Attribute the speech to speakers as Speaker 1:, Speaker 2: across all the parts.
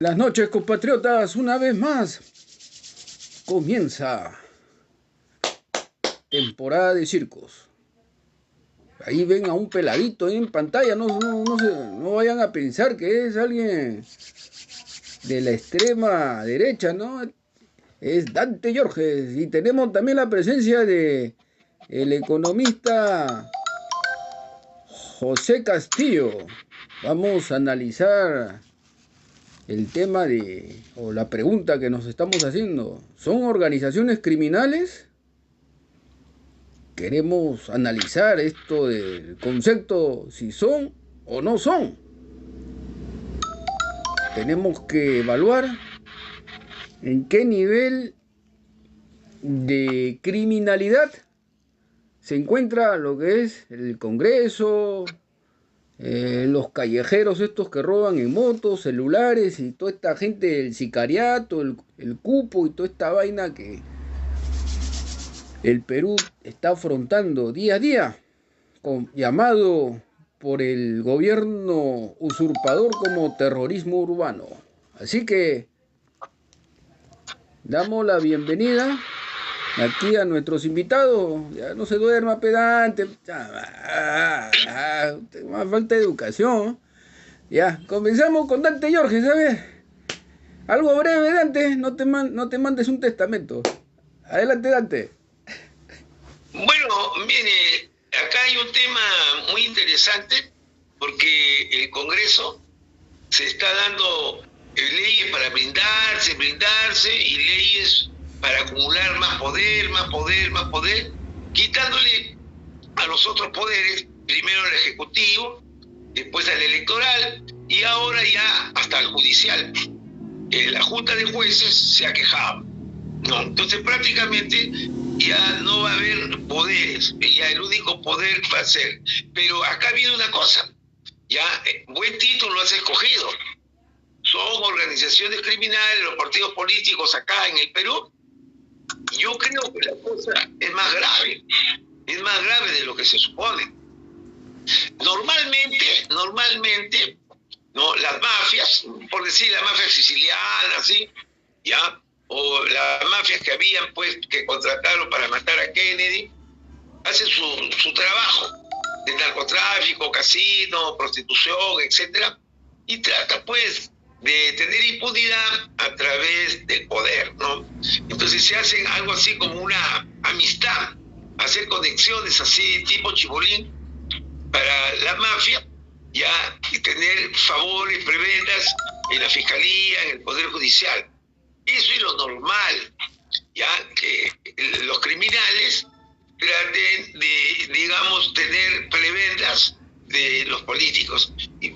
Speaker 1: Las noches, compatriotas, una vez más comienza temporada de circos. Ahí ven a un peladito ahí en pantalla, no vayan a pensar que es alguien de la extrema derecha, ¿no? Es Dante Borges. Y tenemos también la presencia de el economista José Castillo. Vamos a analizar el tema o la pregunta que nos estamos haciendo. ¿Son organizaciones criminales? Queremos analizar esto del concepto, si son o no son. Tenemos que evaluar en qué nivel de criminalidad se encuentra lo que es el Congreso, los callejeros estos que roban en motos, celulares y toda esta gente del sicariato, el cupo y toda esta vaina que el Perú está afrontando día a día, llamado por el gobierno usurpador como terrorismo urbano. Así que damos la bienvenida aquí a nuestros invitados. Ya no se duerma, pedante. Más falta de educación. Ya, comenzamos con Dante Borges, ¿sabes? Algo breve, Dante. No te mandes un testamento. Adelante, Dante.
Speaker 2: Bueno, mire, acá hay un tema muy interesante porque el Congreso se está dando leyes para blindarse y leyes para acumular más poder, quitándole a los otros poderes, primero al Ejecutivo, después al Electoral y ahora ya hasta al Judicial. La Junta de Jueces se ha quejado, ¿no? Entonces prácticamente ya no va a haber poderes, ya el único poder va a ser. Pero acá viene una cosa, ya buen título has escogido. Son organizaciones criminales, los partidos políticos acá en el Perú. Yo creo que la cosa es más grave de lo que se supone. Normalmente, ¿no? Las mafias, por decir la mafia siciliana, ¿sí? ¿Ya? O las mafias que habían, pues, que contrataron para matar a Kennedy, hacen su trabajo de narcotráfico, casino, prostitución, etcétera, y trata, pues, de tener impunidad a través del poder, ¿no? Entonces se hacen algo así como una amistad, hacer conexiones así tipo chibolín para la mafia, ya, y tener favores, prebendas en la fiscalía, en el poder judicial. Eso es lo normal, ya, que los criminales traten de, digamos, tener prebendas de los políticos. Y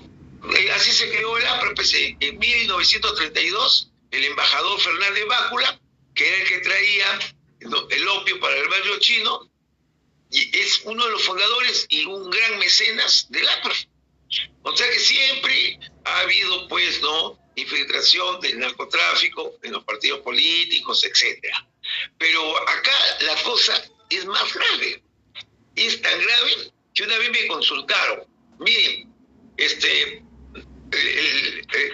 Speaker 2: así se creó el APRA. En 1932, el embajador Fernández Bácula, que era el que traía el opio para el barrio chino, y es uno de los fundadores y un gran mecenas del APRA. O sea que siempre ha habido, pues, ¿no?, infiltración del narcotráfico en los partidos políticos, etcétera. Pero acá la cosa es más grave. Es tan grave que una vez me consultaron. Miren,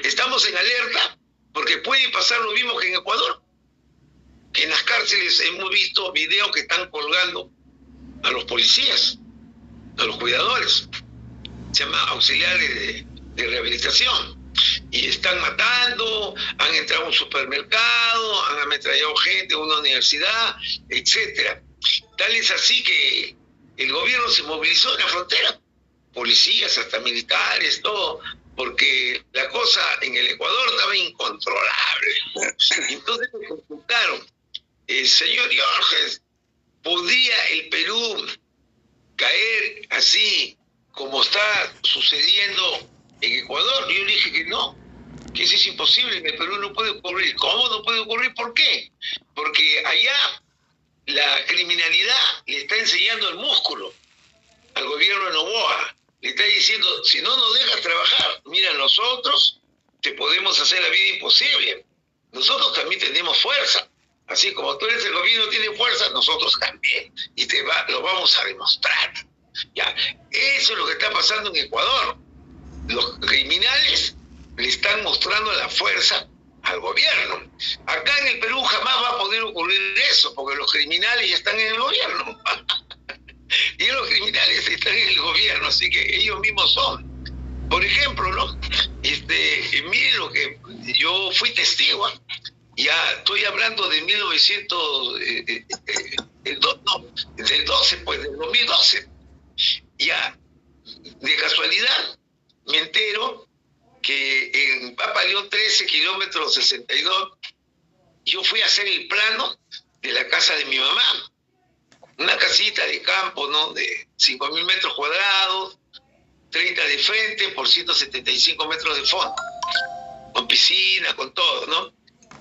Speaker 2: estamos en alerta porque puede pasar lo mismo que en Ecuador. Que en las cárceles hemos visto videos que están colgando a los policías, a los cuidadores. Se llama auxiliares de rehabilitación. Y están matando, han entrado a un supermercado, han ametrallado gente a una universidad, etcétera. Tal es así que el gobierno se movilizó en la frontera, policías, hasta militares, todo, porque la cosa en el Ecuador estaba incontrolable. Entonces me consultaron, señor Borges, ¿podría el Perú caer así como está sucediendo en Ecuador? Yo le dije que no, que eso es imposible, en el Perú no puede ocurrir. ¿Cómo no puede ocurrir? ¿Por qué? Porque allá la criminalidad le está enseñando el músculo al gobierno de Noboa. Le está diciendo, si no nos dejas trabajar, mira, nosotros te podemos hacer la vida imposible. Nosotros también tenemos fuerza. Así como tú eres el gobierno, tiene fuerza, nosotros también. Y lo vamos a demostrar. Ya, eso es lo que está pasando en Ecuador. Los criminales le están mostrando la fuerza al gobierno. Acá en el Perú jamás va a poder ocurrir eso, porque los criminales ya están en el gobierno. Y los criminales están en el gobierno, así que ellos mismos son. Por ejemplo, ¿no? Miren lo que yo fui testigo, ya estoy hablando de 1900, del 12, pues, del 2012. Ya, de casualidad, me entero que en Papa León 13, kilómetro 62, yo fui a hacer el plano de la casa de mi mamá. Una casita de campo, ¿no? De 5.000 metros cuadrados, 30 de frente por 175 metros de fondo, con piscina, con todo, ¿no?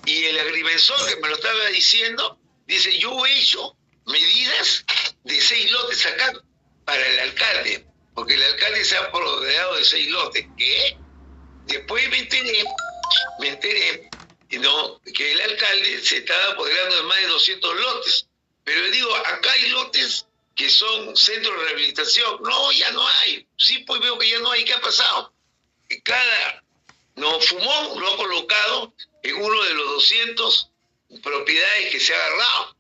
Speaker 2: Y el agrimensor que me lo estaba diciendo, dice, yo he hecho medidas de 6 lotes acá para el alcalde, porque el alcalde se ha rodeado de 6 lotes. ¿Qué? Después me enteré, ¿no? Que el alcalde se estaba apoderando de más de 200 lotes. Pero le digo, acá hay lotes que son centros de rehabilitación. No, ya no hay. Sí, pues veo que ya no hay. ¿Qué ha pasado? Que cada fumón lo ha colocado en uno de los 200 propiedades que se ha agarrado.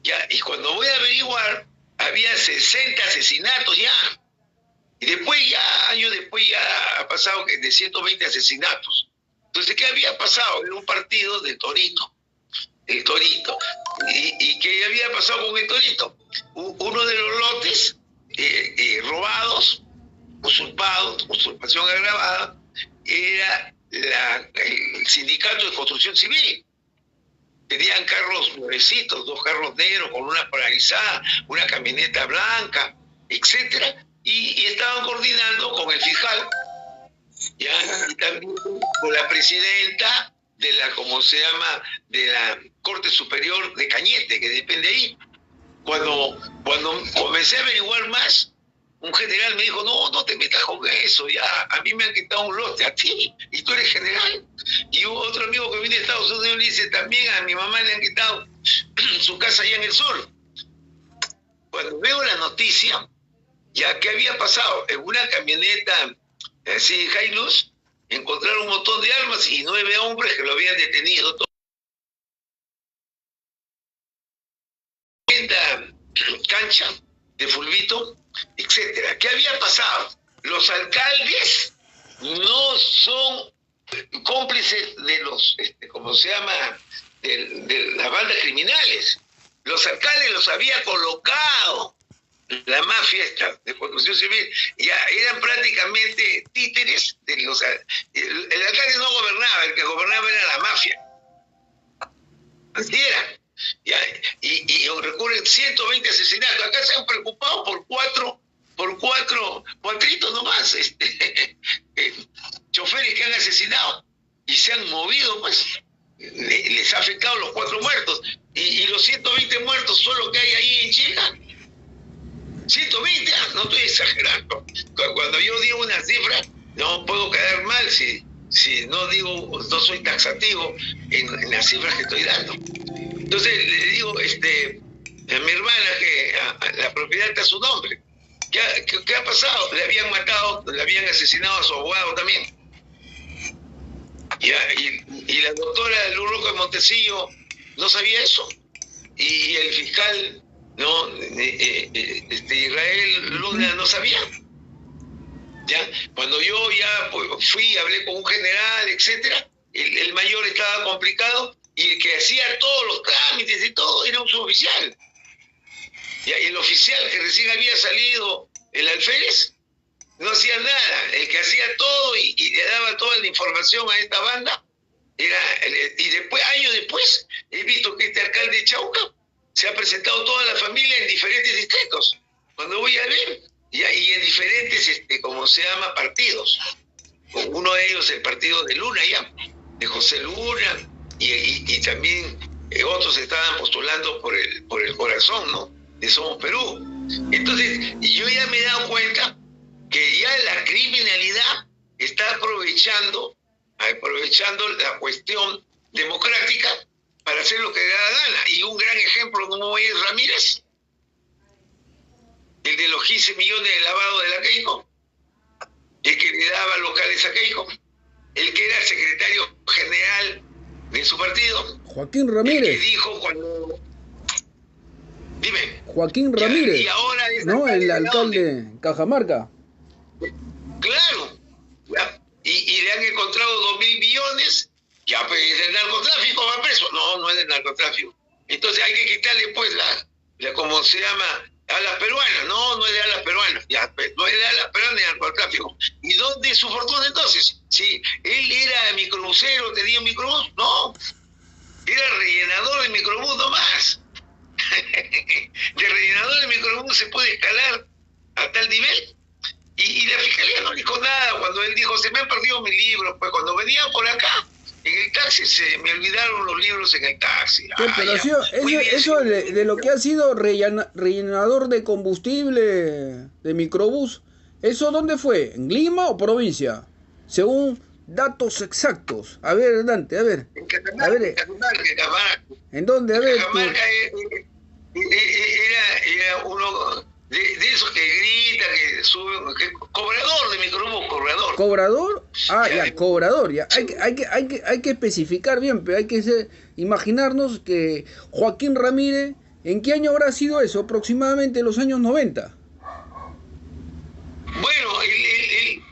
Speaker 2: Ya, y cuando voy a averiguar, había 60 asesinatos ya. Y después ya, años después ya ha pasado de 120 asesinatos. Entonces, ¿qué había pasado? En un partido de Torito. El Torito. ¿Y qué había pasado con el Torito? Uno de los lotes robados, usurpación agravada, era el sindicato de construcción civil. Tenían carros nuevecitos, 2 carros negros con una polarizada, una camioneta blanca, etcétera, y estaban coordinando con el fiscal, ¿ya? Y también con la presidenta de de la Corte Superior de Cañete, que depende ahí. Cuando comencé a averiguar más, un general me dijo, no te metas con eso, ya, a mí me han quitado un lote, a ti, y tú eres general. Y hubo otro amigo que viene de Estados Unidos y le dice, también a mi mamá le han quitado su casa allá en el sur. Cuando veo la noticia, ya, ¿qué había pasado? En una camioneta así, Hilux, encontraron un montón de armas y 9 hombres que lo habían detenido. Cancha de fulbito, etcétera. ¿Qué había pasado? Los alcaldes no son cómplices de los, de las bandas criminales. Los alcaldes los había colocado la mafia esta de construcción civil, ya eran prácticamente títeres de los... El alcalde no gobernaba, el que gobernaba era la mafia. Así era. Ya, y recurren 120 asesinatos. Acá se han preocupado por cuatritos nomás, choferes que han asesinado y se han movido, pues les ha afectado los 4 muertos y los 120 muertos solo que hay ahí en Chile. 120, no estoy exagerando. Cuando yo digo una cifra, no puedo quedar mal si no soy taxativo en las cifras que estoy dando. Entonces le digo a mi hermana que la propiedad está a su nombre. ¿Qué ha pasado? Le habían asesinado a su abogado también. Y la doctora Lurroco de Montecillo no sabía eso. Y el fiscal Israel Luna no sabía. ¿Ya? Cuando yo ya fui, hablé con un general, etcétera, el mayor estaba complicado y el que hacía todos los trámites y todo era un suboficial. ¿Ya? Y el oficial que recién había salido, el alférez, no hacía nada. El que hacía todo y le daba toda la información a esta banda y después, años después, he visto que este alcalde de Chauca se ha presentado toda la familia en diferentes distritos. Cuando voy a ver, y en diferentes, partidos. Uno de ellos, el partido de Luna, ya, de José Luna, y también otros estaban postulando por el corazón, ¿no? De Somos Perú. Entonces, yo ya me he dado cuenta que ya la criminalidad está aprovechando la cuestión democrática para hacer lo que le da la gana. Y un gran ejemplo como es Ramírez, el de los 15 millones de lavado de la Keiko, el que le daba locales a Keiko, el que era secretario general de su partido.
Speaker 1: Joaquín Ramírez.
Speaker 2: El que dijo cuando... Dime.
Speaker 1: Joaquín Ramírez.
Speaker 2: Y ahora es
Speaker 1: ¿no? El alcalde de Cajamarca.
Speaker 2: Claro. ¿Ya? Y le han encontrado 2.000 millones. Ya, pues, ¿es del narcotráfico? ¿Va preso? No, no es del narcotráfico. Entonces hay que quitarle, pues, ¿cómo se llama? Alas peruanas. No, no es de alas peruanas. Ya, pues, no es de alas peruanas ni narcotráfico. ¿Y dónde es su fortuna entonces? Si él era microbusero, tenía un microbús. No. Era rellenador de microbús nomás. De rellenador de microbús se puede escalar a tal nivel. Y la fiscalía no dijo nada cuando él dijo, se me han perdido mis libros. Pues cuando venía por acá, en el taxi, se me olvidaron los libros en el taxi.
Speaker 1: Sí, pero eso de lo que ha sido rellenador de combustible de microbús, ¿eso dónde fue? ¿En Lima o provincia? Según datos exactos. A ver, Dante, a ver.
Speaker 2: En Cajamarca.
Speaker 1: ¿En dónde? A ver.
Speaker 2: Cajamarca era uno de esos que grita, que sube, cobrador de microbús, cobrador.
Speaker 1: ¿Cobrador? Ah, ya, cobrador, ya. Hay que especificar bien, pero hay que imaginarnos que Joaquín Ramírez, ¿en qué año habrá sido eso? Aproximadamente los años 90.
Speaker 2: Bueno, él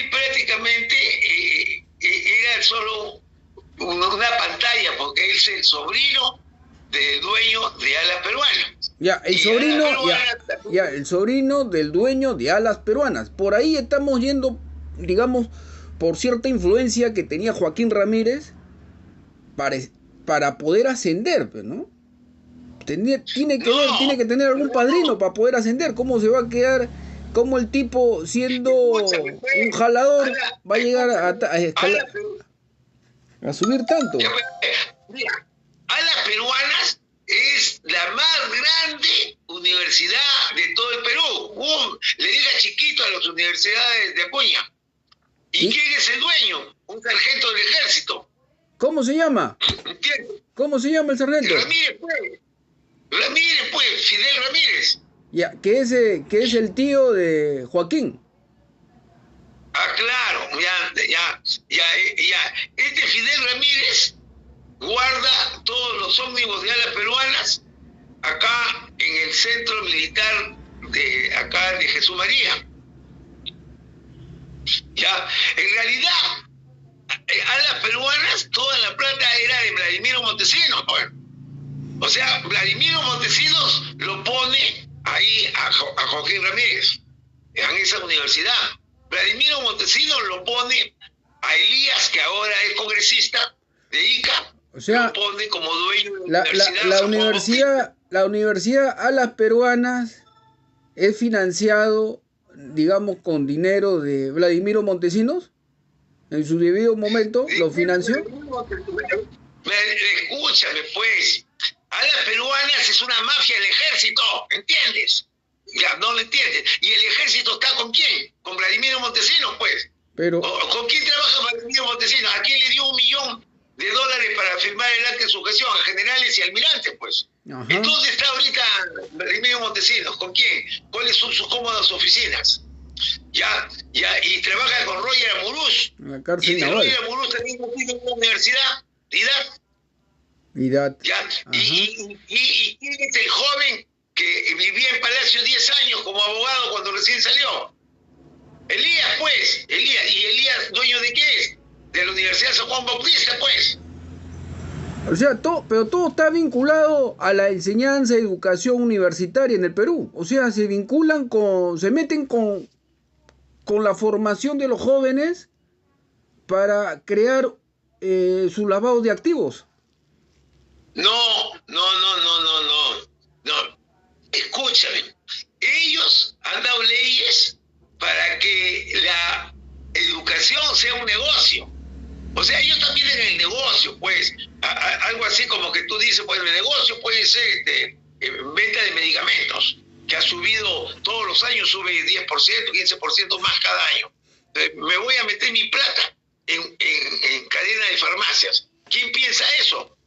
Speaker 2: prácticamente era solo una pantalla, porque él es el sobrino del dueño de Alas Peruanas.
Speaker 1: Ya, el sobrino del dueño de Alas Peruanas. Por ahí estamos yendo, digamos, por cierta influencia que tenía Joaquín Ramírez para poder ascender, ¿no? Tiene que tener algún padrino para poder ascender. ¿Cómo se va a quedar? ¿Cómo el tipo, siendo un jalador, va a llegar a subir tanto?
Speaker 2: Mira, Alas Peruanas es la más grande universidad de todo el Perú. Le diga chiquito a las universidades de Acuña. ¿Y quién es el dueño? Un sargento del ejército.
Speaker 1: ¿Cómo se llama?
Speaker 2: ¿Entiendes?
Speaker 1: ¿Cómo se llama el sargento?
Speaker 2: Ramírez, pues, Fidel Ramírez.
Speaker 1: Ya, que es el tío de Joaquín.
Speaker 2: Ah, claro, ya. Este Fidel Ramírez guarda todos los ómnibus de Alas Peruanas acá en el centro militar de Jesús María. Ya, en realidad, Alas Peruanas, toda la plata era de Vladimiro Montesinos, pues. O sea, Vladimiro Montesinos lo pone ahí a Joaquín Ramírez, en esa universidad. Vladimiro Montesinos lo pone a Elías, que ahora es congresista de Ica,
Speaker 1: o sea,
Speaker 2: lo pone como dueño de
Speaker 1: la universidad Alas Peruanas es financiado, digamos, con dinero de Vladimiro Montesinos. En su debido momento lo financió.
Speaker 2: Escúchame, pues. Alas Peruanas es una mafia del ejército, ¿entiendes? Ya, no lo entiendes. ¿Y el ejército está con quién? Con Vladimiro Montesinos, pues.
Speaker 1: Pero...
Speaker 2: ¿Con quién trabaja Vladimiro Montesinos? ¿A quién le dio $1 millón para firmar el acta de sujeción? A generales y almirantes, pues.
Speaker 1: Ajá.
Speaker 2: Entonces está ahorita Vladimiro Montesinos. ¿Con quién? ¿Cuáles son sus cómodas oficinas? Ya, y trabaja con Roger Amurús.
Speaker 1: La cárcel
Speaker 2: y
Speaker 1: naval.
Speaker 2: Roger Amurús también tiene una universidad,
Speaker 1: IDAT.
Speaker 2: ¿Ya? ¿Y quién es el joven que vivía en Palacio 10 años como abogado cuando recién salió? Elías, pues. ¿Y Elías dueño de qué es? De la Universidad San Juan Bautista, pues.
Speaker 1: O sea, pero todo está vinculado a la enseñanza, educación universitaria en el Perú. O sea, se meten con la formación de los jóvenes para crear su lavado de activos.
Speaker 2: No. Escúchame. Ellos han dado leyes para que la educación sea un negocio. O sea, ellos también en el negocio, pues, algo así como que tú dices, pues el negocio puede ser venta de medicamentos, que ha subido todos los años, sube 10%, 15% más cada año. Me voy a meter mi plata en cadena de farmacias. ¿Quién piensa eso?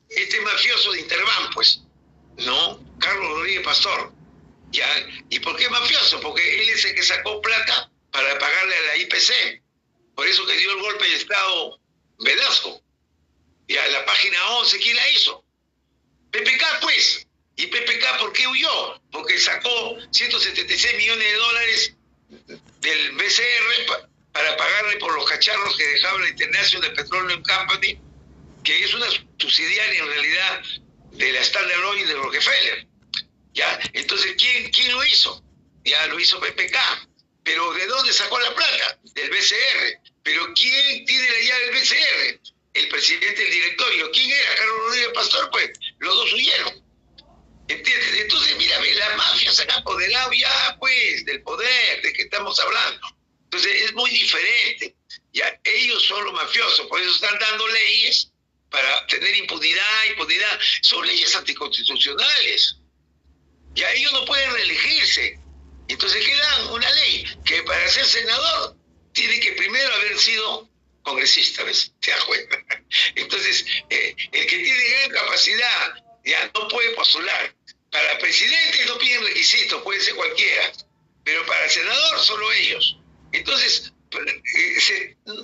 Speaker 2: Este mafioso de Interbank, pues, ¿no? Carlos Rodríguez Pastor. ¿Ya? ¿Y por qué mafioso? Porque él es el que sacó plata para pagarle a la IPC. por eso que dio el golpe de Estado Velasco. Y a la página 11, ¿quién la hizo? PPK, pues. ¿Y PPK por qué huyó? Porque sacó 176 millones de dólares del BCR para pagarle por los cacharros que dejaba la International Petroleum Company, que es una subsidiaria en realidad de la Standard Oil de Rockefeller. ¿Ya? Entonces, ¿quién lo hizo? Ya lo hizo PPK. ¿Pero de dónde sacó la plata? Del BCR. ¿Pero quién tiene la llave del BCR? El presidente del directorio. ¿Quién era? Carlos Rodríguez Pastor, pues. Los dos huyeron. ¿Entiendes? Entonces, mírame, la mafia se han apoderado ya, pues, del poder de que estamos hablando. Entonces, es muy diferente. Ya, ellos son los mafiosos, por eso están dando leyes para tener impunidad. Son leyes anticonstitucionales. Ya ellos no pueden reelegirse. Entonces, ¿qué dan? Una ley que para ser senador tiene que primero haber sido congresista, ¿ves? ¿Te das cuenta? Entonces, el que tiene gran capacidad ya no puede postular. Para presidente no piden requisitos, puede ser cualquiera, pero para senador solo ellos. Entonces,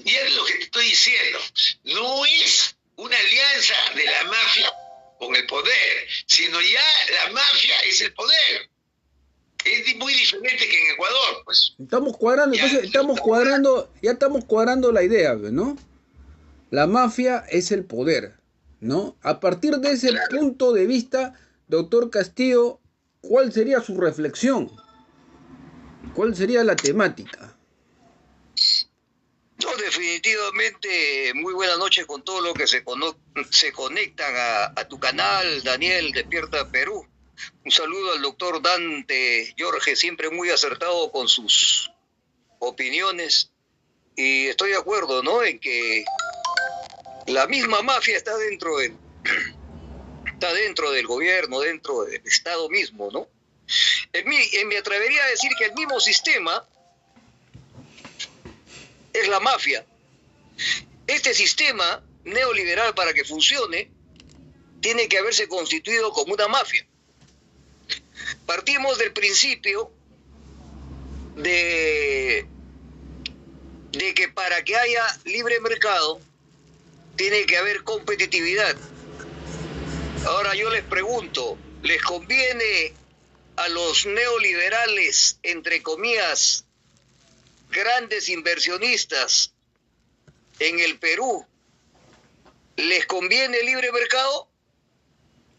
Speaker 2: ya es lo que te estoy diciendo, no es una alianza de la mafia con el poder, sino ya la mafia es el poder. Es muy diferente que en Ecuador, pues.
Speaker 1: Estamos cuadrando, entonces ya estamos cuadrando la idea, ¿no? La mafia es el poder, ¿no? A partir de ese punto de vista, doctor Castillo, ¿cuál sería su reflexión? ¿Cuál sería la temática?
Speaker 3: No, definitivamente, muy buena noche con todos los que se conectan a tu canal, Daniel, Despierta Perú. Un saludo al doctor Dante Jorge, siempre muy acertado con sus opiniones. Y estoy de acuerdo, ¿no?, en que la misma mafia está dentro del gobierno, dentro del Estado mismo, ¿no? Me atrevería a decir que el mismo sistema es la mafia. Este sistema neoliberal, para que funcione, tiene que haberse constituido como una mafia. Partimos del principio de que para que haya libre mercado tiene que haber competitividad. Ahora yo les pregunto, ¿les conviene a los neoliberales, entre comillas, grandes inversionistas en el Perú, les conviene el libre mercado?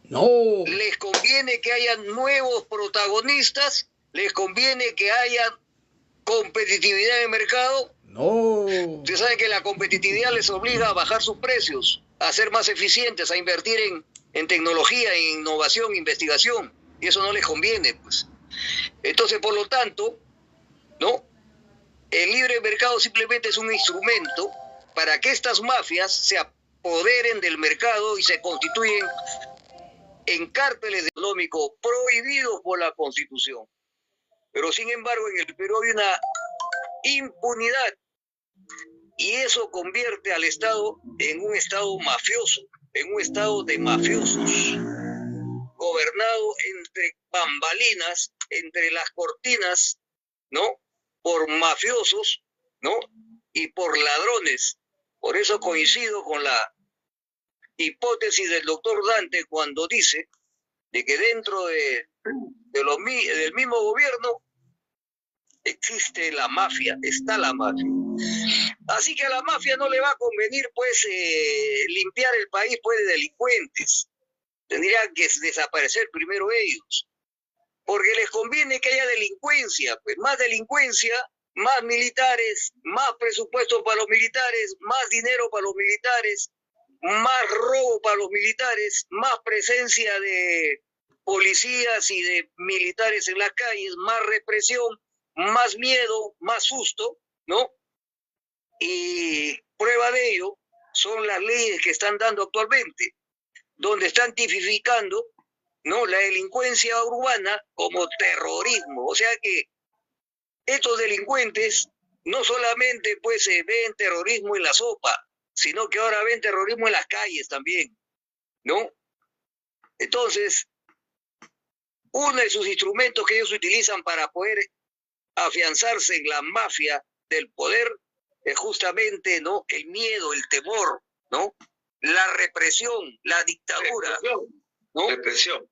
Speaker 1: No.
Speaker 3: ¿Les conviene que haya nuevos protagonistas? ¿Les conviene que haya competitividad en el mercado?
Speaker 1: No.
Speaker 3: Ustedes saben que la competitividad les obliga a bajar sus precios, a ser más eficientes, a invertir en tecnología, en innovación, investigación, y eso no les conviene, pues. Entonces, por lo tanto, ¿no?, el libre mercado simplemente es un instrumento para que estas mafias se apoderen del mercado y se constituyen en cárteles económicos prohibidos por la Constitución. Pero sin embargo, en el Perú hay una impunidad y eso convierte al Estado en un Estado mafioso, en un Estado de mafiosos, gobernado entre bambalinas, entre las cortinas, ¿no?, por mafiosos, ¿no?, y por ladrones. Por eso coincido con la hipótesis del doctor Dante cuando dice de que dentro del mismo gobierno existe la mafia, está la mafia. Así que a la mafia no le va a convenir, pues, limpiar el país, pues, de delincuentes. Tendrían que desaparecer primero ellos, porque les conviene que haya delincuencia, pues más delincuencia, más militares, más presupuesto para los militares, más dinero para los militares, más robo para los militares, más presencia de policías y de militares en las calles, más represión, más miedo, más susto, ¿no? Y prueba de ello son las leyes que están dando actualmente, donde están tipificando, ¿no?, la delincuencia urbana como terrorismo. O sea que estos delincuentes no solamente, pues, se ven terrorismo en la sopa, sino que ahora ven terrorismo en las calles también, ¿no? Entonces, uno de sus instrumentos que ellos utilizan para poder afianzarse en la mafia del poder justamente, ¿no?, el miedo, el temor, ¿no?, la represión, la dictadura, ¿no?,
Speaker 2: represión.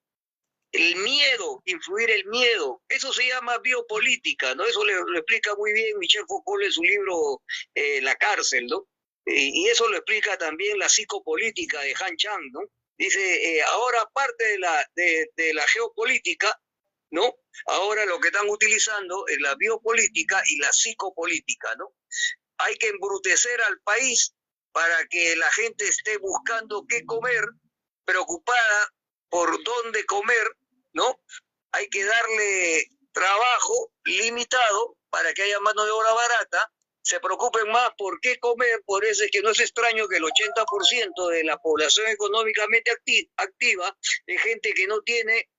Speaker 3: el miedo, influir el miedo, eso se llama biopolítica, ¿no? Eso lo explica muy bien Michel Foucault en su libro La cárcel, ¿no? Y eso lo explica también la psicopolítica de Han Chang, ¿no? Dice, ahora parte de la geopolítica, ¿no? Ahora lo que están utilizando es la biopolítica y la psicopolítica, ¿no? Hay que embrutecer al país para que la gente esté buscando qué comer, preocupada por dónde comer, ¿no? Hay que darle trabajo limitado para que haya mano de obra barata, se preocupen más por qué comer, por eso es que no es extraño que el 80% de la población económicamente activa es gente que no tiene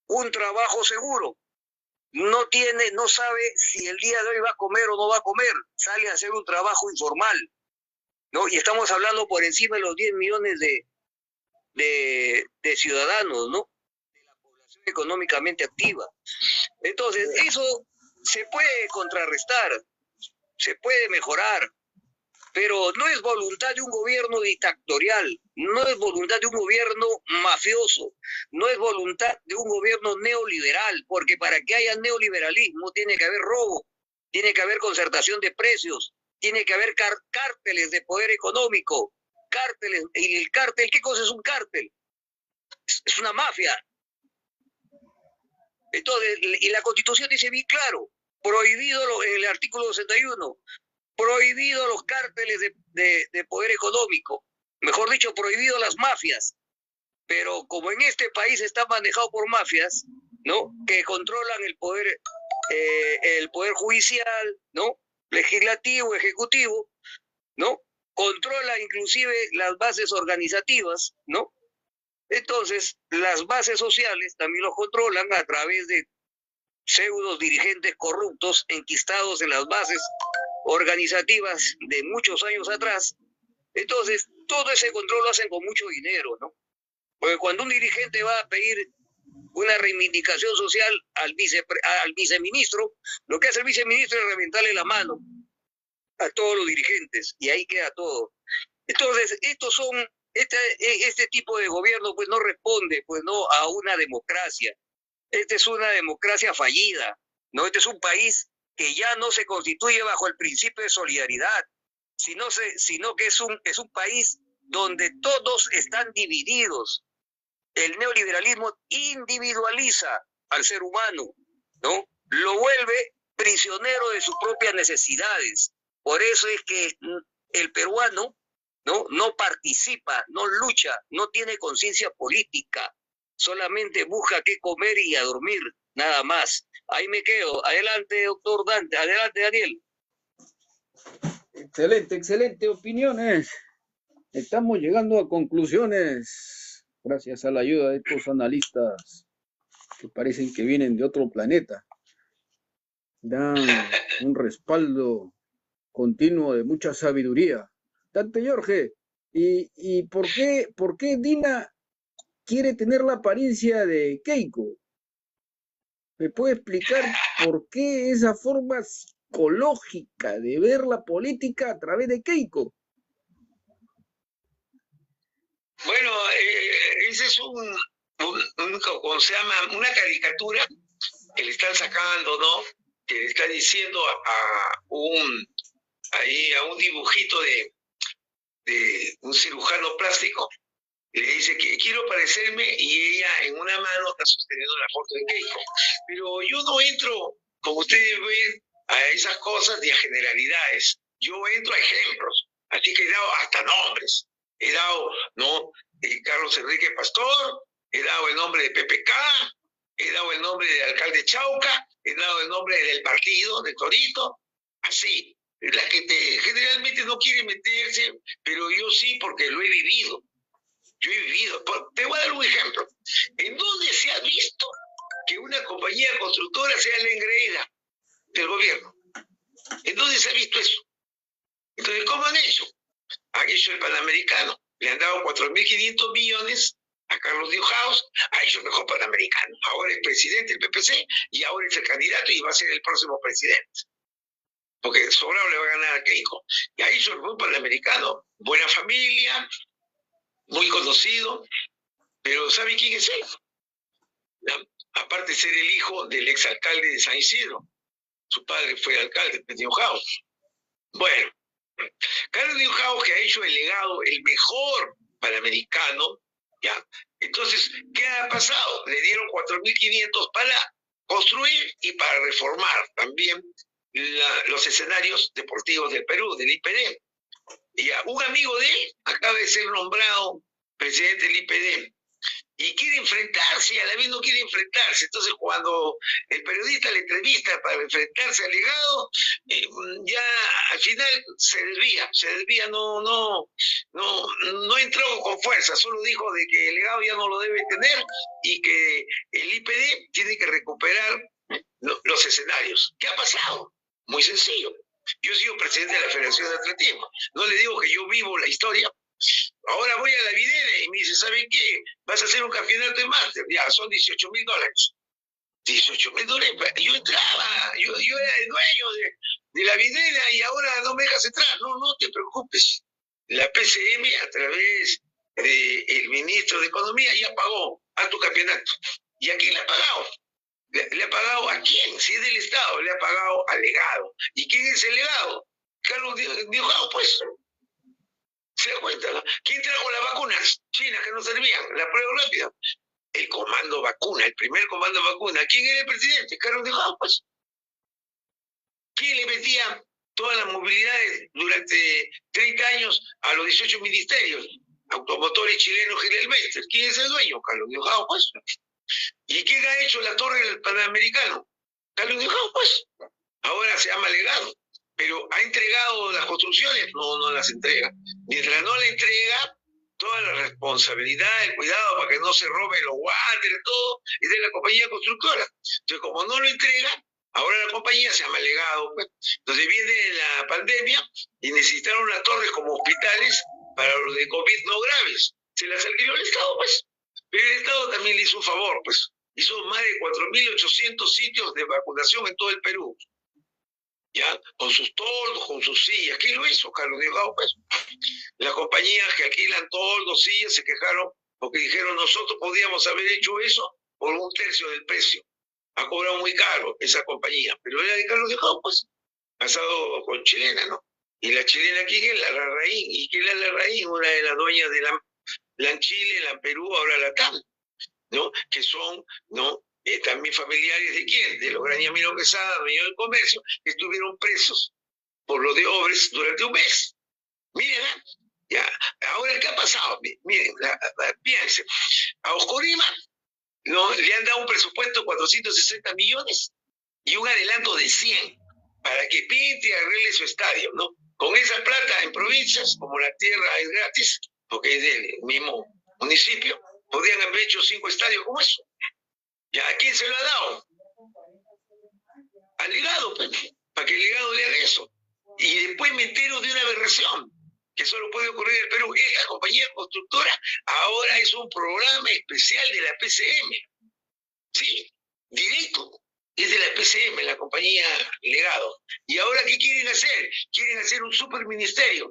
Speaker 3: un trabajo seguro, no sabe si el día de hoy va a comer o no va a comer, sale a hacer un trabajo informal, ¿no? Y estamos hablando por encima de los 10 millones de ciudadanos, ¿no?, económicamente activa. Entonces, eso se puede contrarrestar, se puede mejorar, pero no es voluntad de un gobierno dictatorial, no es voluntad de un gobierno mafioso, no es voluntad de un gobierno neoliberal, porque para que haya neoliberalismo tiene que haber robo, tiene que haber concertación de precios, tiene que haber cárteles de poder económico, cárteles. ¿Y el cártel qué cosa es un cártel? Es una mafia. Entonces, y la Constitución dice bien claro, prohibido en el artículo 61, prohibido los cárteles de poder económico, mejor dicho, prohibido las mafias. Pero como en este país está manejado por mafias, ¿no?, que controlan el poder judicial, ¿no?, legislativo, ejecutivo, ¿no?, controla inclusive las bases organizativas, ¿no? Entonces, las bases sociales también los controlan a través de pseudo dirigentes corruptos enquistados en las bases organizativas de muchos años atrás. Entonces, todo ese control lo hacen con mucho dinero, ¿no? Porque cuando un dirigente va a pedir una reivindicación social al viceministro, lo que hace el viceministro es reventarle la mano a todos los dirigentes, y ahí queda todo. Entonces, este tipo de gobierno pues no responde pues no a una democracia. Esta es una democracia fallida, ¿no? Este es un país que ya no se constituye bajo el principio de solidaridad, sino que es un país donde todos están divididos. El neoliberalismo individualiza al ser humano, ¿no? Lo vuelve prisionero de sus propias necesidades. Por eso es que el peruano no participa, no lucha, no tiene conciencia política, solamente busca qué comer y a dormir, nada más. Ahí me quedo. Adelante, doctor Dante. Adelante, Daniel.
Speaker 1: Excelente opiniones. Estamos llegando a conclusiones gracias a la ayuda de estos analistas que parecen que vienen de otro planeta. Dan un respaldo continuo de mucha sabiduría. Dante Jorge, ¿y por qué Dina quiere tener la apariencia de Keiko? ¿Me puede explicar por qué esa forma psicológica de ver la política a través de Keiko?
Speaker 2: Bueno, ese es ¿cómo se llama? Una caricatura que le están sacando, ¿no? Que le están diciendo a un dibujito de un cirujano plástico, le dice que quiero parecerme, y ella en una mano está sosteniendo la foto de Keiko. Pero yo no entro, como ustedes ven, a esas cosas ni a generalidades. Yo entro a ejemplos, así que he dado hasta nombres. He dado, ¿no?, Carlos Enrique Pastor, he dado el nombre de PPK, he dado el nombre del alcalde Chauca, he dado el nombre del partido, de Torito, así. La gente generalmente no quiere meterse, pero yo sí, porque lo he vivido. Yo he vivido. Te voy a dar un ejemplo. ¿En dónde se ha visto que una compañía constructora sea la engreída del gobierno? ¿En dónde se ha visto eso? Entonces, ¿cómo han hecho? Han hecho el Panamericano. Le han dado 4.500 millones a Carlos Diojaus. Ha hecho el mejor Panamericano. Ahora es presidente del PPC y ahora es el candidato y va a ser el próximo presidente. porque sobrado le va a ganar a Keiko. Y ahí hizo el fútbol panamericano. Buena familia, muy conocido, pero ¿sabe quién es él? Aparte de ser el hijo del exalcalde de San Isidro. Su padre fue alcalde, Nieuwhouse. Bueno, Carlos Nieuwhouse, que ha hecho el legado, el mejor panamericano, ¿ya? Entonces, ¿qué ha pasado? Le dieron 4.500 para construir y para reformar también los escenarios deportivos del Perú, del IPD. Y un amigo de él acaba de ser nombrado presidente del IPD y quiere enfrentarse, y a la vez no quiere enfrentarse. Entonces, cuando el periodista le entrevista para enfrentarse al legado, ya al final se desvía, no entró con fuerza, solo dijo de que el legado ya no lo debe tener y que el IPD tiene que recuperar los escenarios. ¿Qué ha pasado? Muy sencillo. Yo he sido presidente de la Federación de Atletismo. No le digo que yo vivo la historia. Ahora voy a la Videna y me dice, ¿saben qué? Vas a hacer un campeonato de máster. Ya, son $18.000. $18.000. Yo entraba, yo era el dueño de la Videna y ahora no me dejas entrar. No te preocupes. La PCM, a través del ministro de Economía, ya pagó a tu campeonato. ¿Y a quién le ha pagado? ¿Le ha pagado a quién? Si es del Estado, le ha pagado al legado. ¿Y quién es el legado? Carlos Nieuwhouse, pues. ¿Se da cuenta, no? ¿Quién trajo las vacunas? China, que no servían, la prueba rápida. El comando vacuna, el primer comando vacuna. ¿Quién era el presidente? Carlos Nieuwhouse, pues. ¿Quién le metía todas las movilidades durante 30 años a los 18 ministerios? Automotores chilenos Gilelmeister. ¿Quién es el dueño? Carlos Nieuwhouse, pues. ¿Y quién ha hecho la torre del Panamericano? Carlos Nieuwhouse, pues. Ahora se llama legado. Pero ¿ha entregado las construcciones? No las entrega. Mientras no le entrega, toda la responsabilidad, el cuidado para que no se roben los guantes, todo, es de la compañía constructora. Entonces, como no lo entrega, ahora la compañía se llama legado. Pues. Entonces viene la pandemia y necesitaron las torres como hospitales para los de COVID no graves. Se las alquiló el Estado, pues. Pero el Estado también le hizo un favor, pues. Hizo más de 4.800 sitios de vacunación en todo el Perú. ¿Ya? Con sus toldos, con sus sillas. ¿Quién lo hizo? Carlos Nieuwhouse, pues. Las compañías que alquilan toldos, sillas, se quejaron porque dijeron, nosotros podíamos haber hecho eso por 1/3 del precio. Ha cobrado muy caro esa compañía, pero era de Carlos Nieuwhouse, pues. Casado con chilena, ¿no? Y la chilena, ¿quién es? La Larraín. ¿Y quién es la Larraín? Una de las dueñas de la Chile, la Perú, ahora la TAM, ¿no? Que son, ¿no? También familiares de quién, de los Grañamino Quesada, dueños del comercio, que estuvieron presos por lo de Obres durante un mes. Miren, ya, ahora ¿qué ha pasado? Miren, piensen, a Oscorima, ¿no? Le han dado un presupuesto de 460 millones y un adelanto de 100 para que pinte y arregle su estadio, ¿no? Con esa plata en provincias, como la tierra es gratis, porque es del mismo municipio, podrían haber hecho 5 estadios como eso. ¿Ya? ¿A quién se lo ha dado? Al legado, pues, para que el legado le haga eso. Y después me entero de una aberración, que solo puede ocurrir en el Perú. La compañía constructora ahora es un programa especial de la PCM. Sí, directo. Es de la PCM, la compañía legado. ¿Y ahora qué quieren hacer? Quieren hacer un superministerio.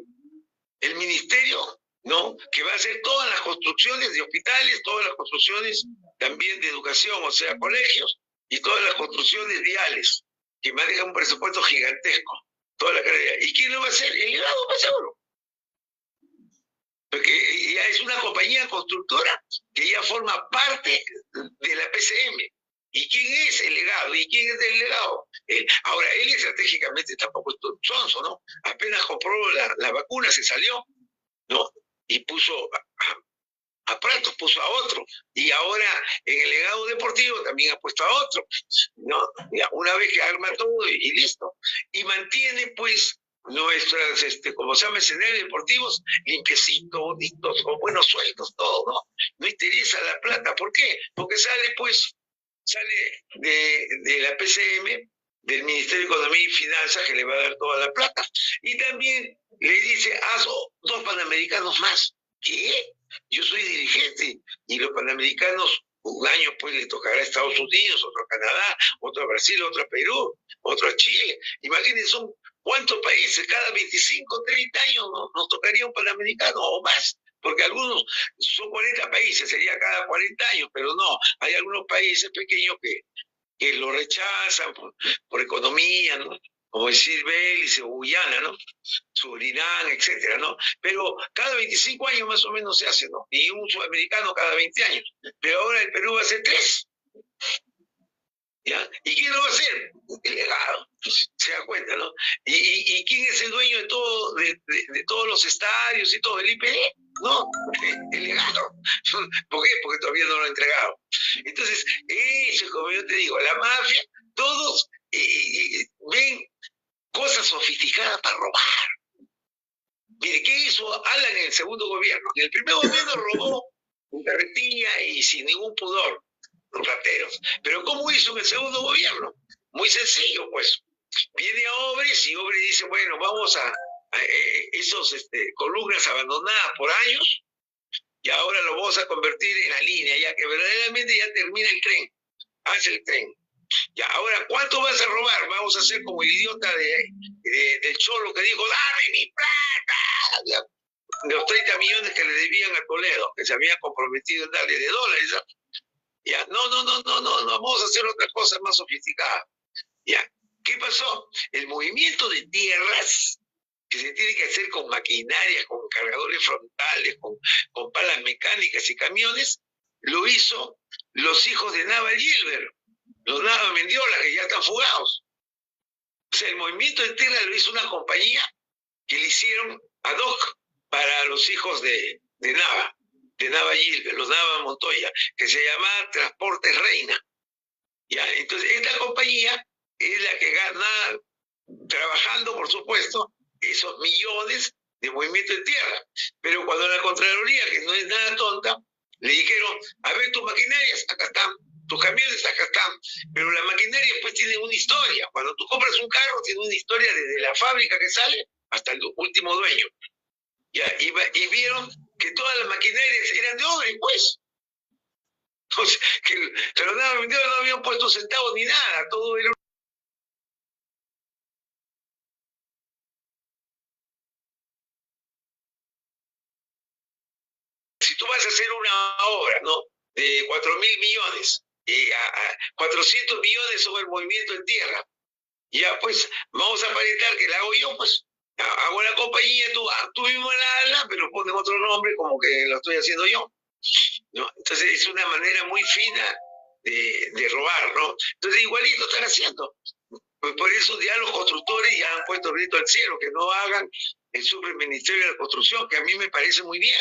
Speaker 2: El ministerio, ¿no? Que va a hacer todas las construcciones de hospitales, todas las construcciones también de educación, o sea, colegios, y todas las construcciones viales, que manejan un presupuesto gigantesco, toda la carrera. ¿Y quién lo va a hacer? El legado, más seguro. Porque ya es una compañía constructora que ya forma parte de la PCM. ¿Y quién es el legado? ¿Y quién es el legado? Ahora, él estratégicamente tampoco es sonso, ¿no? Apenas compró la vacuna, se salió, ¿no? Y puso a Pratos, puso a otro. Y ahora en el legado deportivo también ha puesto a otro, ¿no? Ya, una vez que arma todo y listo. Y mantiene, pues, nuestras, como se llama, escenarios deportivos limpiecitos, bonitos, con buenos sueldos, todo, ¿no? No interesa la plata. ¿Por qué? Porque sale de la PCM, del Ministerio de Economía y Finanzas, que le va a dar toda la plata. Y también le dice, haz 2 panamericanos más. ¿Qué? Yo soy dirigente y los panamericanos, un año pues le tocará a Estados Unidos, otro a Canadá, otro a Brasil, otro a Perú, otro a Chile. Imagínense, son ¿Cuántos países? Cada 25, 30 años nos tocaría un Panamericano o más, porque algunos son 40 países, sería cada 40 años, pero no, hay algunos países pequeños que lo rechazan por economía, ¿no? Como decir Belice o Guyana, ¿no? Surinam, etcétera, ¿no? Pero cada 25 años más o menos se hace, ¿no? Y un sudamericano cada 20 años. Pero ahora el Perú va a ser 3. ¿Ya? ¿Y quién lo va a hacer? Un delegado. Se da cuenta, ¿no? ¿Y quién es el dueño de todo, de todos los estadios y todo? ¿El IPD? No, el legado. ¿Por qué? Porque todavía no lo ha entregado. Entonces, eso, como yo te digo, la mafia, todos ven cosas sofisticadas para robar. Mire, ¿qué hizo Alan en el segundo gobierno? En el primer gobierno robó en carretilla y sin ningún pudor, los rateros. Pero ¿cómo hizo en el segundo gobierno? Muy sencillo, pues. Viene a Obres y Obres dice, bueno, vamos a esos columnas abandonadas por años y ahora lo vamos a convertir en la línea, ya que verdaderamente ya termina el tren, hace el tren. Ya, ahora, ¿cuánto vas a robar? Vamos a hacer como el idiota del Cholo que dijo, dame mi plata. Ya, de los 30 millones que le debían a Toledo, que se habían comprometido en darle de dólares. Ya, no, vamos a hacer otra cosa más sofisticada. Ya, ¿qué pasó? El movimiento de tierras, que se tiene que hacer con maquinaria, con cargadores frontales, con palas mecánicas y camiones, lo hizo los hijos de Naval Gilbert, los Nava Mendiola, que ya están fugados. O sea, el movimiento de tierra lo hizo una compañía que le hicieron ad hoc para los hijos de Nava Gilbert, los Nava Montoya, que se llamaba Transportes Reina. Ya, entonces, esta compañía es la que gana, trabajando, por supuesto, esos millones de movimiento de tierra. Pero cuando la Contraloría, que no es nada tonta, le dijeron, a ver, tus maquinarias, acá están, tus camiones, acá están. Pero la maquinaria pues tiene una historia. Cuando tú compras un carro, tiene una historia desde la fábrica que sale hasta el último dueño. Ya, y vieron que todas las maquinarias eran de Obres, pues. Entonces, pero nada, no habían puesto centavos ni nada, todo era. Si tú vas a hacer una obra, ¿no? De 4.000 millones, y a 400 millones sobre el movimiento en tierra, ya pues vamos a aparentar que la hago yo, pues hago la compañía, tú mismo la hablas, pero ponen otro nombre como que lo estoy haciendo yo, ¿no? Entonces es una manera muy fina de robar, ¿no? Entonces igualito están haciendo. Pues por eso ya los constructores ya han puesto el grito al cielo, que no hagan el superministerio de la construcción, que a mí me parece muy bien.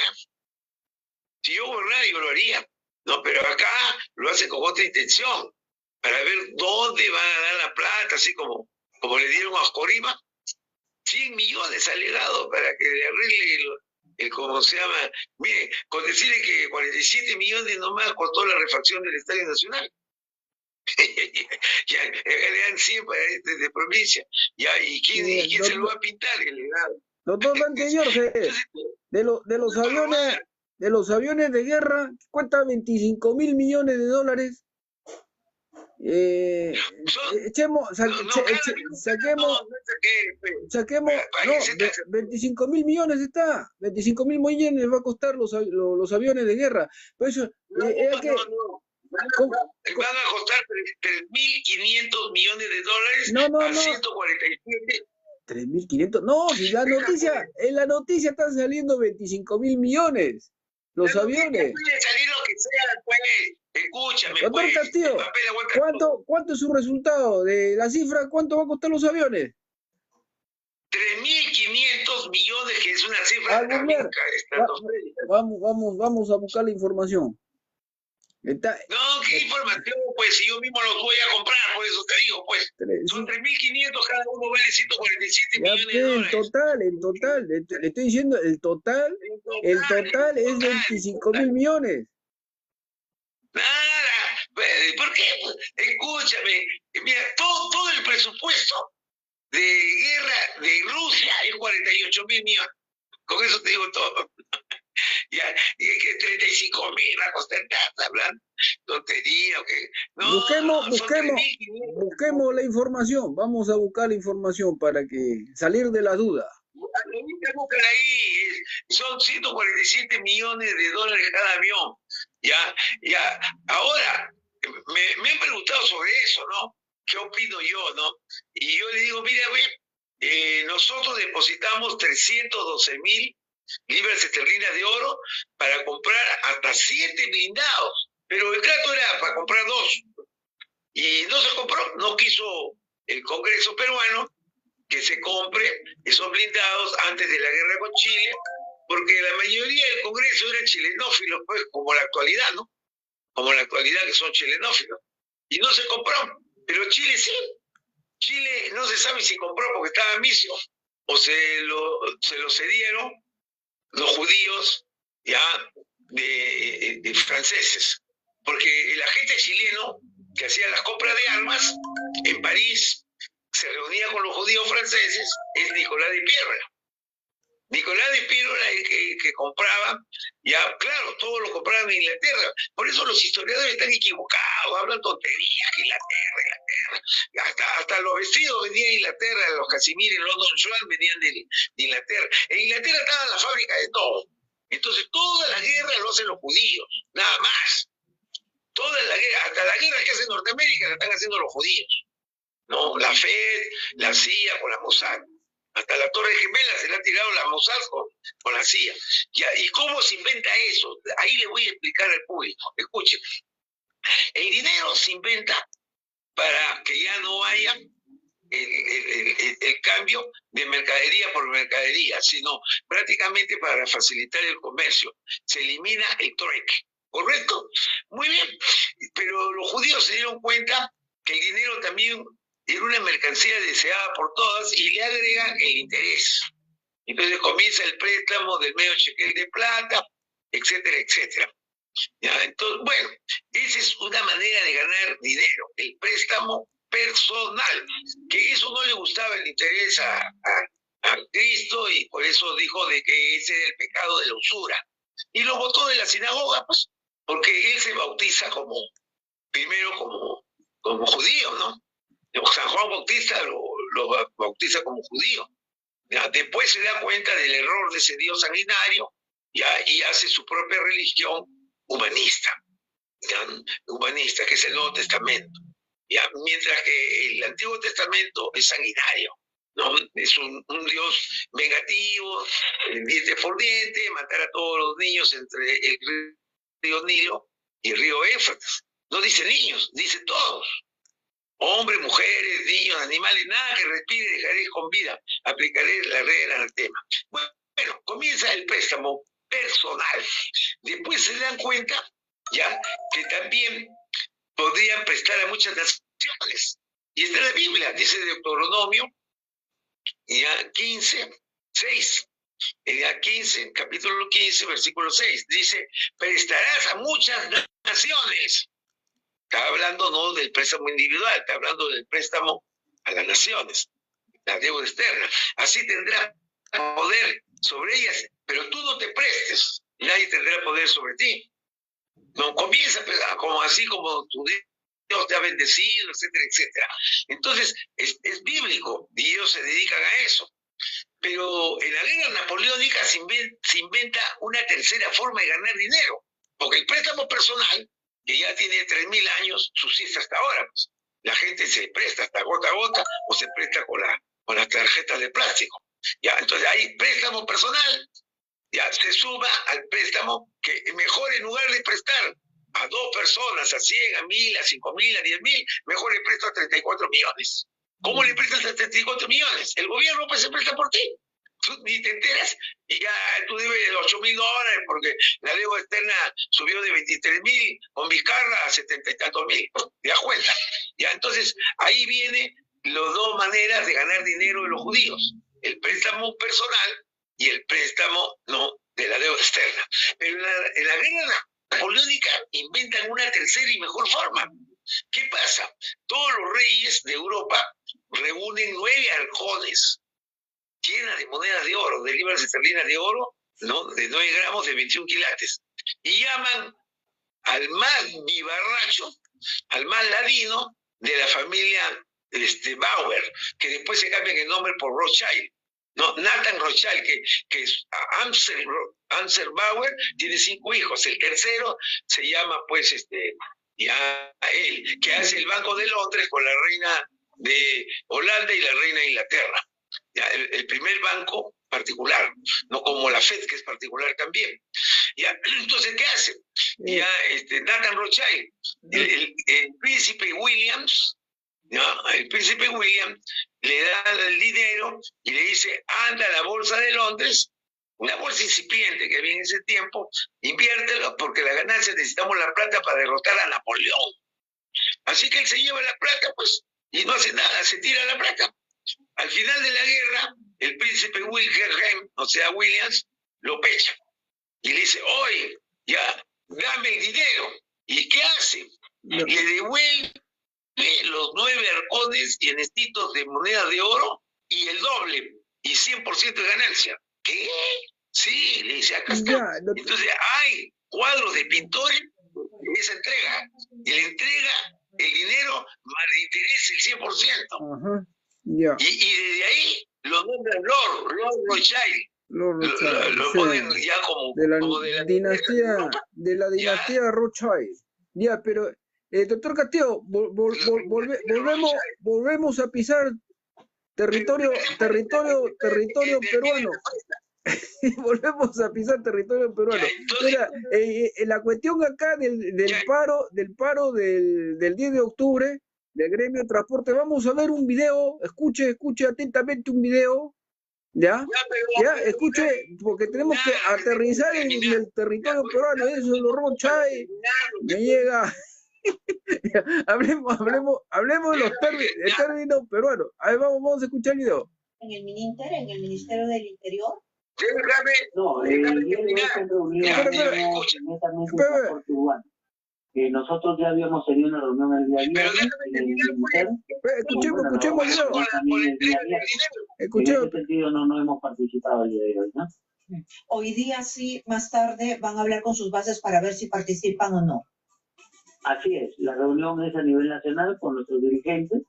Speaker 2: Si yo gobernara, yo lo haría. No, pero acá lo hacen con otra intención, para ver dónde van a dar la plata, así como le dieron a Oscorima, 100 millones ha legado para que le arregle ¿cómo se llama? Mire, con decirle que 47 millones nomás costó la refacción del Estadio Nacional. Ya, le dan 100 para de provincia. Ya, ¿y quién se lo va a pintar? El legado.
Speaker 1: Doctor Dante Jorge, de los aviones de guerra, cuesta 25.000 millones de dólares. Saquemos, 25.000 millones está, 25.000 millones va a costar los aviones de guerra. Por eso,
Speaker 2: van a costar 3.500 millones de dólares a 147.
Speaker 1: 3.500, no, si en la noticia están saliendo 25.000 millones. Los aviones.
Speaker 2: Puede salir lo que sea, pues. Escúchame,
Speaker 1: doctor
Speaker 2: pues.
Speaker 1: Castillo, ¿cuánto es su resultado de la cifra? ¿Cuánto va a costar los aviones?
Speaker 2: 3.500 millones, que es una cifra
Speaker 1: vamos a buscar la información.
Speaker 2: No, ¿qué información? Pues si yo mismo los voy a comprar, por eso te digo, pues. Son 3.500, cada uno vale 147 millones de dólares.
Speaker 1: En total, le estoy diciendo, el total es 25.000 millones.
Speaker 2: Nada, ¿por qué? Escúchame, mira, todo el presupuesto de guerra de Rusia es 48.000 millones. Con eso te digo todo. Ya, y que 35.000 va a costar, hablando. tontería, que no,
Speaker 1: Busquemos,
Speaker 2: son
Speaker 1: busquemos,
Speaker 2: 3.500.
Speaker 1: busquemos la información. Vamos a buscar la información para que salir de la duda.
Speaker 2: Buscan ahí, son 147 millones de dólares cada avión. Ya. Ahora, me han preguntado sobre eso, ¿no? ¿Qué opino yo, no? Y yo le digo, mira, nosotros depositamos 312.000 libras esterlinas de oro para comprar hasta 7 blindados. Pero el trato era para comprar 2. Y no se compró, no quiso el Congreso peruano que se compre esos blindados antes de la guerra con Chile, porque la mayoría del Congreso eran chilenófilos, pues, como la actualidad, ¿no? Como la actualidad que son chilenófilos. Y no se compró, pero Chile sí. Chile no se sabe si compró porque estaba misio o se lo cedieron los judíos ya de franceses. Porque el agente chileno que hacía las compras de armas en París se reunía con los judíos franceses, es Nicolás de Piérola. Nicolás de Piérola es el que compraba, ya, claro, todos lo compraban en Inglaterra. Por eso los historiadores están equivocados, hablan tonterías, que Inglaterra. Hasta los vestidos venían de Inglaterra, los Casimir en London Swan venían de Inglaterra. En Inglaterra estaban las fábricas de todo. Entonces, todas las guerras lo hacen los judíos, nada más. Todas las guerras, hasta la guerra que hace Norteamérica la están haciendo los judíos. ¿No? La FED, la CIA con la Mossad. Hasta la Torre Gemela se le ha tirado la Mossad con la CIA. Ya, ¿y cómo se inventa eso? Ahí le voy a explicar al público. Escuchen. El dinero se inventa para que ya no haya el cambio de mercadería por mercadería, sino prácticamente para facilitar el comercio. Se elimina el trueque. ¿Correcto? Muy bien. Pero los judíos se dieron cuenta que el dinero también era una mercancía deseada por todas y le agregan el interés. Entonces comienza el préstamo del medio shekel de plata, etcétera, etcétera. ¿Ya? Entonces, bueno, esa es una manera de ganar dinero, el préstamo personal, que eso no le gustaba el interés a Cristo y por eso dijo de que ese era el pecado de la usura. Y lo botó de la sinagoga, pues, porque él se bautiza primero como judío, ¿no? San Juan Bautista lo bautiza como judío. ¿Ya? Después se da cuenta del error de ese Dios sanguinario, ¿ya? Y hace su propia religión humanista, ¿ya? Humanista, que es el Nuevo Testamento. ¿Ya? Mientras que el Antiguo Testamento es sanguinario, ¿no? Es un Dios vengativo, diente por diente, matar a todos los niños entre el río Nilo y el río Éufrates. No dice niños, dice todos. Hombres, mujeres, niños, animales, nada que respire dejaré con vida. Aplicaré la regla al tema. Bueno, comienza el préstamo personal. Después se dan cuenta, ya, que también podrían prestar a muchas naciones. Y está en la Biblia, dice Deuteronomio, ya 15, 6. Ya 15, capítulo 15, versículo 6. Dice, prestarás a muchas naciones. Está hablando no del préstamo individual, está hablando del préstamo a las naciones, la deuda externa. Así tendrá poder sobre ellas, pero tú no te prestes, nadie tendrá poder sobre ti. No comienza como así como tu Dios te ha bendecido, etcétera, etcétera. Entonces es bíblico y ellos se dedican a eso. Pero en la guerra napoleónica se inventa una tercera forma de ganar dinero, porque el préstamo personal, que ya tiene 3.000 años, subsiste hasta ahora. Pues. La gente se presta hasta gota a gota o se presta con las tarjetas de plástico. Ya, entonces hay préstamo personal, ya se suma al préstamo que mejor en lugar de prestar a 2 personas, a 100, a 1.000, a 5.000, a 10.000, mejor le presto a 34 millones. ¿Cómo le prestas a 34 millones? El gobierno pues se presta por ti. Tú ni te enteras y ya tú debes $8.000 porque la deuda externa subió de 23.000 con Vizcarra a 70 y tantos mil. ¿Te das cuenta? Ya, entonces ahí vienen las dos maneras de ganar dinero de los judíos. El préstamo personal y el préstamo no de la deuda externa. Pero en la guerra napoleónica inventan una tercera y mejor forma. ¿Qué pasa? Todos los reyes de Europa reúnen 9 halcones llenas de monedas de oro, de libras esterlinas de oro, ¿no? De 9 gramos de 21 quilates. Y llaman al más vivarracho, al más ladino de la familia Bauer, que después se cambia el nombre por Rothschild. No, Nathan Rothschild, que es Ansel Bauer, tiene 5 hijos. El tercero se llama, pues, ya él, que hace el Banco de Londres con la reina de Holanda y la reina de Inglaterra. Ya, el primer banco particular, no como la Fed, que es particular también. Ya, entonces, ¿qué hace? Ya, Nathan Rothschild, el príncipe Williams, ¿no? El príncipe William le da el dinero y le dice, anda a la bolsa de Londres, una bolsa incipiente que había en ese tiempo, inviértelo porque la ganancia necesitamos la plata para derrotar a Napoleón. Así que él se lleva la plata, pues, y no hace nada, se tira la plata. Al final de la guerra, el príncipe Wilhelm, o sea, Williams, lo pecha. Y le dice, oye, ya, dame el dinero. ¿Y qué hace?
Speaker 1: No.
Speaker 2: Le devuelve los 9 arcones llenecitos de monedas de oro y el doble, y 100% de ganancia. ¿Qué? Sí, le dice, acá está.
Speaker 1: Ya, no.
Speaker 2: Entonces hay cuadros de pintores de esa entrega, y le entrega el dinero más de interés el 100%.
Speaker 1: Ajá. Ya.
Speaker 2: Y desde ahí lo nombran Lord Rothschild.
Speaker 1: Lord Rothschild,
Speaker 2: Lo
Speaker 1: sí.
Speaker 2: ponen ya como
Speaker 1: de la
Speaker 2: dinastía
Speaker 1: dinastía Rothschild. Ya, pero doctor Castillo, volvemos a pisar territorio peruano. Volvemos a pisar territorio peruano. Mira, la cuestión acá del paro del 10 de octubre del gremio de transporte, vamos a ver un video, escuche atentamente un video. ¿Ya? Escuche, porque tenemos que aterrizar en el territorio peruano, eso es lo Rothschild, me llega. hablemos de los términos peruanos. A ver, vamos a escuchar el video.
Speaker 4: En el Mininter, en el Ministerio del Interior.
Speaker 5: No, nosotros ya habíamos tenido una reunión el día viernes en el Ministerio.
Speaker 1: Escuchemos el video.
Speaker 5: En ese sentido no hemos participado el día de hoy, ¿no?
Speaker 4: Hoy día sí, más tarde van a hablar con sus bases para ver si participan o no.
Speaker 5: Así es, la reunión es a nivel nacional con nuestros dirigentes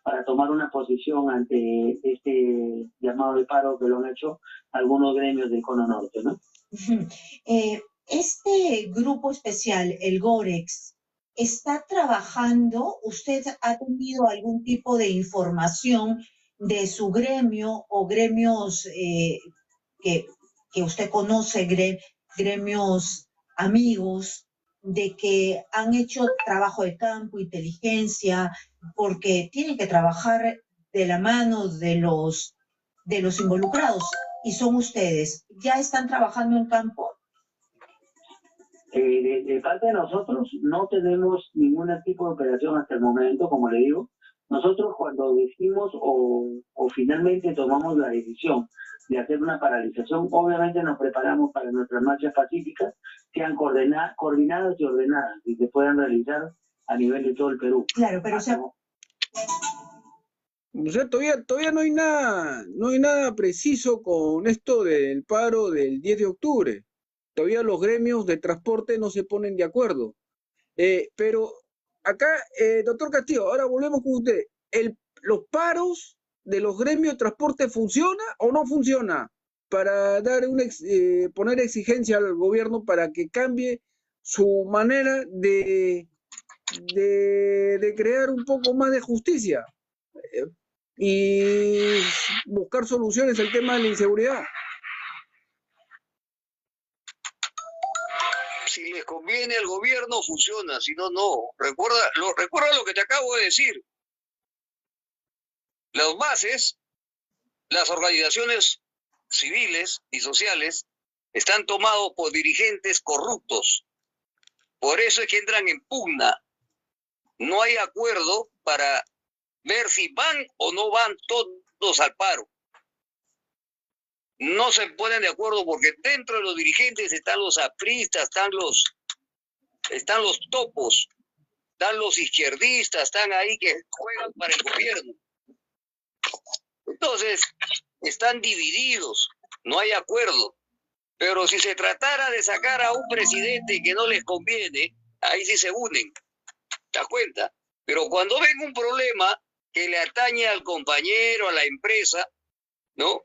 Speaker 5: para tomar una posición ante este llamado de paro que lo han hecho algunos gremios del Cono Norte, ¿no?
Speaker 4: Este grupo especial, el GOREX, ¿está trabajando? ¿Usted ha tenido algún tipo de información de su gremio o gremios que usted conoce, gremios amigos, de que han hecho trabajo de campo, inteligencia, porque tienen que trabajar de la mano de los involucrados, y son ustedes? ¿Ya están trabajando en campo?
Speaker 5: De parte de nosotros no tenemos ningún tipo de operación hasta el momento, como le digo. Nosotros cuando decimos o finalmente tomamos la decisión de hacer una paralización, obviamente nos preparamos para nuestras marchas pacíficas, sean coordinadas y ordenadas y se puedan realizar a nivel de todo el Perú.
Speaker 4: Claro, pero
Speaker 1: O sea, todavía no hay nada preciso con esto del paro del 10 de octubre. Todavía los gremios de transporte no se ponen de acuerdo. Pero acá, doctor Castillo, ahora volvemos con usted. ¿Los paros de los gremios de transporte funciona o no funciona? Para dar poner exigencia al gobierno para que cambie su manera de crear un poco más de justicia y buscar soluciones al tema de la inseguridad.
Speaker 3: Si les conviene al gobierno, funciona, si no, no. Recuerda lo que te acabo de decir. Las bases, las organizaciones civiles y sociales están tomados por dirigentes corruptos. Por eso es que entran en pugna. No hay acuerdo para ver si van o no van todos al paro. No se ponen de acuerdo porque dentro de los dirigentes están los apristas, están los topos, están los izquierdistas, están ahí que juegan para el gobierno. Entonces, están divididos, no hay acuerdo. Pero si se tratara de sacar a un presidente que no les conviene, ahí sí se unen, ¿te das cuenta? Pero cuando ven un problema que le atañe al compañero, a la empresa, ¿no?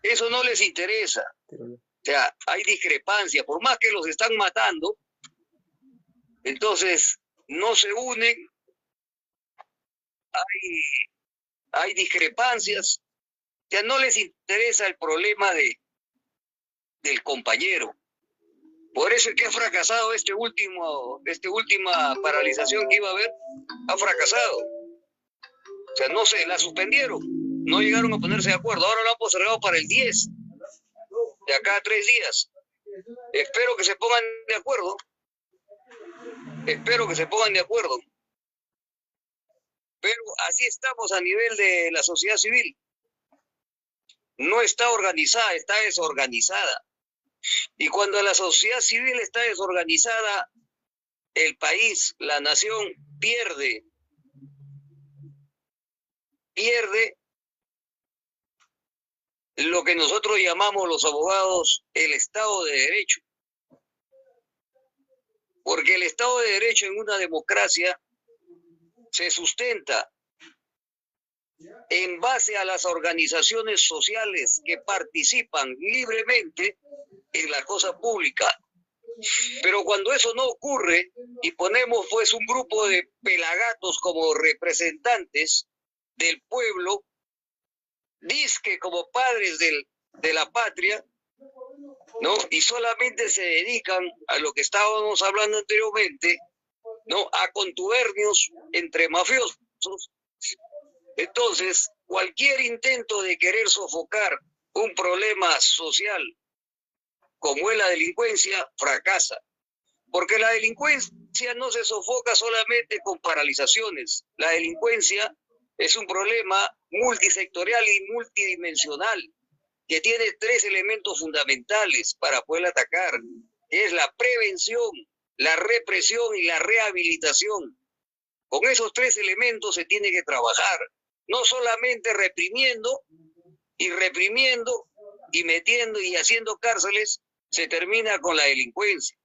Speaker 3: Eso no les interesa. O sea, hay discrepancia, por más que los están matando, entonces no se unen, hay discrepancias, o sea, no les interesa el problema del compañero. Por eso es que ha fracasado esta última paralización que iba a haber, ha fracasado. O sea, no sé, la suspendieron, no llegaron a ponerse de acuerdo, ahora lo han postergado para el 10, de acá a 3 días. Espero que se pongan de acuerdo. Espero que se pongan de acuerdo. Pero así estamos a nivel de la sociedad civil. No está organizada, está desorganizada. Y cuando la sociedad civil está desorganizada, el país, la nación, pierde lo que nosotros llamamos los abogados el Estado de Derecho. Porque el Estado de Derecho en una democracia se sustenta en base a las organizaciones sociales que participan libremente en la cosa pública. Pero cuando eso no ocurre y ponemos pues un grupo de pelagatos como representantes del pueblo, dizque como padres de la patria, ¿no? Y solamente se dedican a lo que estábamos hablando anteriormente, ¿no? A contubernios entre mafiosos. Entonces, cualquier intento de querer sofocar un problema social como es la delincuencia, fracasa. Porque la delincuencia no se sofoca solamente con paralizaciones. La delincuencia es un problema multisectorial y multidimensional que tiene 3 elementos fundamentales para poder atacar, que es la prevención, la represión y la rehabilitación. Con esos 3 elementos se tiene que trabajar, no solamente reprimiendo y metiendo y haciendo cárceles, se termina con la delincuencia.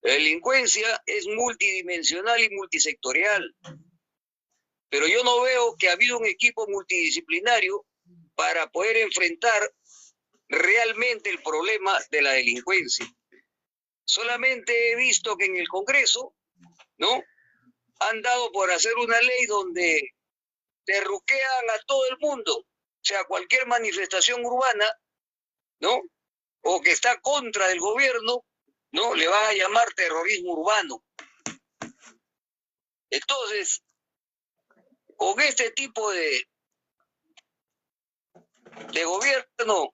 Speaker 3: La delincuencia es multidimensional y multisectorial, pero yo no veo que ha habido un equipo multidisciplinario para poder enfrentar realmente el problema de la delincuencia. Solamente he visto que en el Congreso, ¿no?, han dado por hacer una ley donde terruquean a todo el mundo, o sea, cualquier manifestación urbana, ¿no?, o que está contra del gobierno, ¿no?, le van a llamar terrorismo urbano. Entonces, con este tipo de gobierno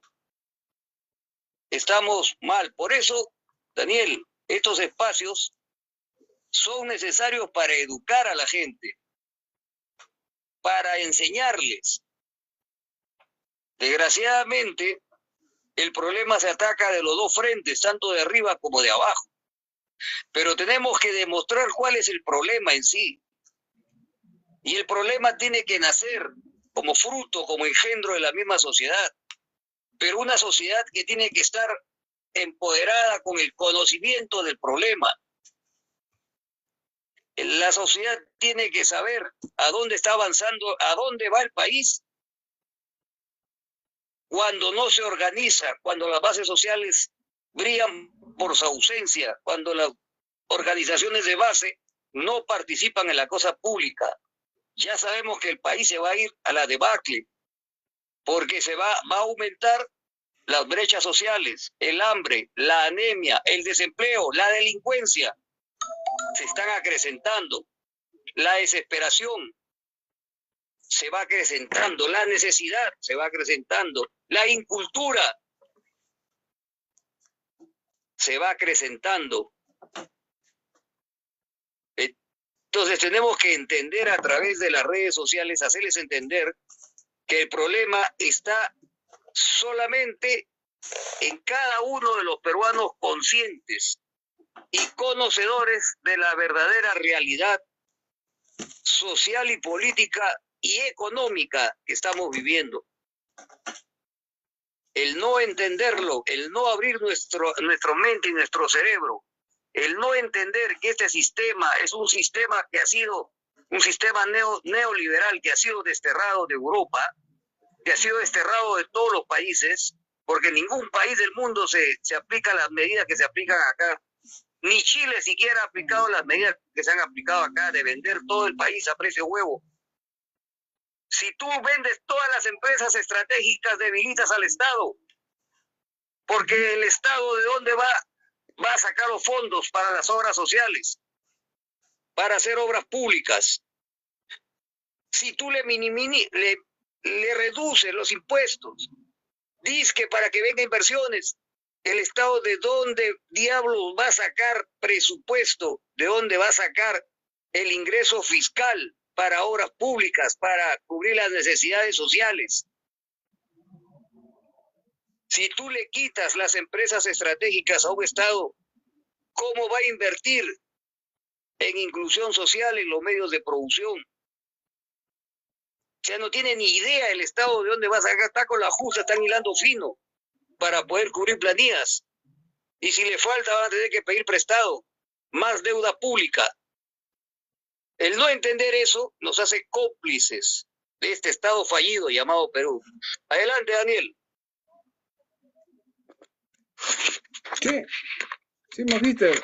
Speaker 3: estamos mal. Por eso, Daniel, estos espacios son necesarios para educar a la gente, para enseñarles. Desgraciadamente, el problema se ataca de los 2 frentes, tanto de arriba como de abajo. Pero tenemos que demostrar cuál es el problema en sí. Y el problema tiene que nacer como fruto, como engendro de la misma sociedad. Pero una sociedad que tiene que estar empoderada con el conocimiento del problema. La sociedad tiene que saber a dónde está avanzando, a dónde va el país. Cuando no se organiza, cuando las bases sociales brillan por su ausencia, cuando las organizaciones de base no participan en la cosa pública, ya sabemos que el país se va a ir a la debacle, porque va a aumentar las brechas sociales, el hambre, la anemia, el desempleo, la delincuencia, se están acrecentando, la desesperación se va acrecentando, la necesidad se va acrecentando, la incultura se va acrecentando. Entonces tenemos que entender a través de las redes sociales, hacerles entender que el problema está solamente en cada uno de los peruanos conscientes y conocedores de la verdadera realidad social y política y económica que estamos viviendo. El no entenderlo, el no abrir nuestra mente y nuestro cerebro, el no no entender que este sistema es un sistema que ha sido un sistema neoliberal que ha sido desterrado de Europa, que ha sido desterrado de todos los países, porque en ningún país del mundo se aplican las medidas que se aplican acá. Ni Chile siquiera ha aplicado las medidas que se han aplicado acá de vender todo el país a precio huevo. Si tú vendes todas las empresas estratégicas, debilitas al Estado, porque el Estado ¿de dónde va a sacar los fondos para las obras sociales, para hacer obras públicas? Si tú le reduces los impuestos, dices que para que vengan inversiones, el Estado ¿de dónde diablos va a sacar presupuesto? ¿De dónde va a sacar el ingreso fiscal para obras públicas, para cubrir las necesidades sociales? Si tú le quitas las empresas estratégicas a un Estado, ¿cómo va a invertir en inclusión social en los medios de producción? O sea, no tiene ni idea el Estado de dónde va a sacar, está con la justa, están hilando fino para poder cubrir planillas. Y si le falta van a tener que pedir prestado, más deuda pública. El no entender eso nos hace cómplices de este Estado fallido llamado Perú. Adelante, Daniel.
Speaker 1: Sí, magíster.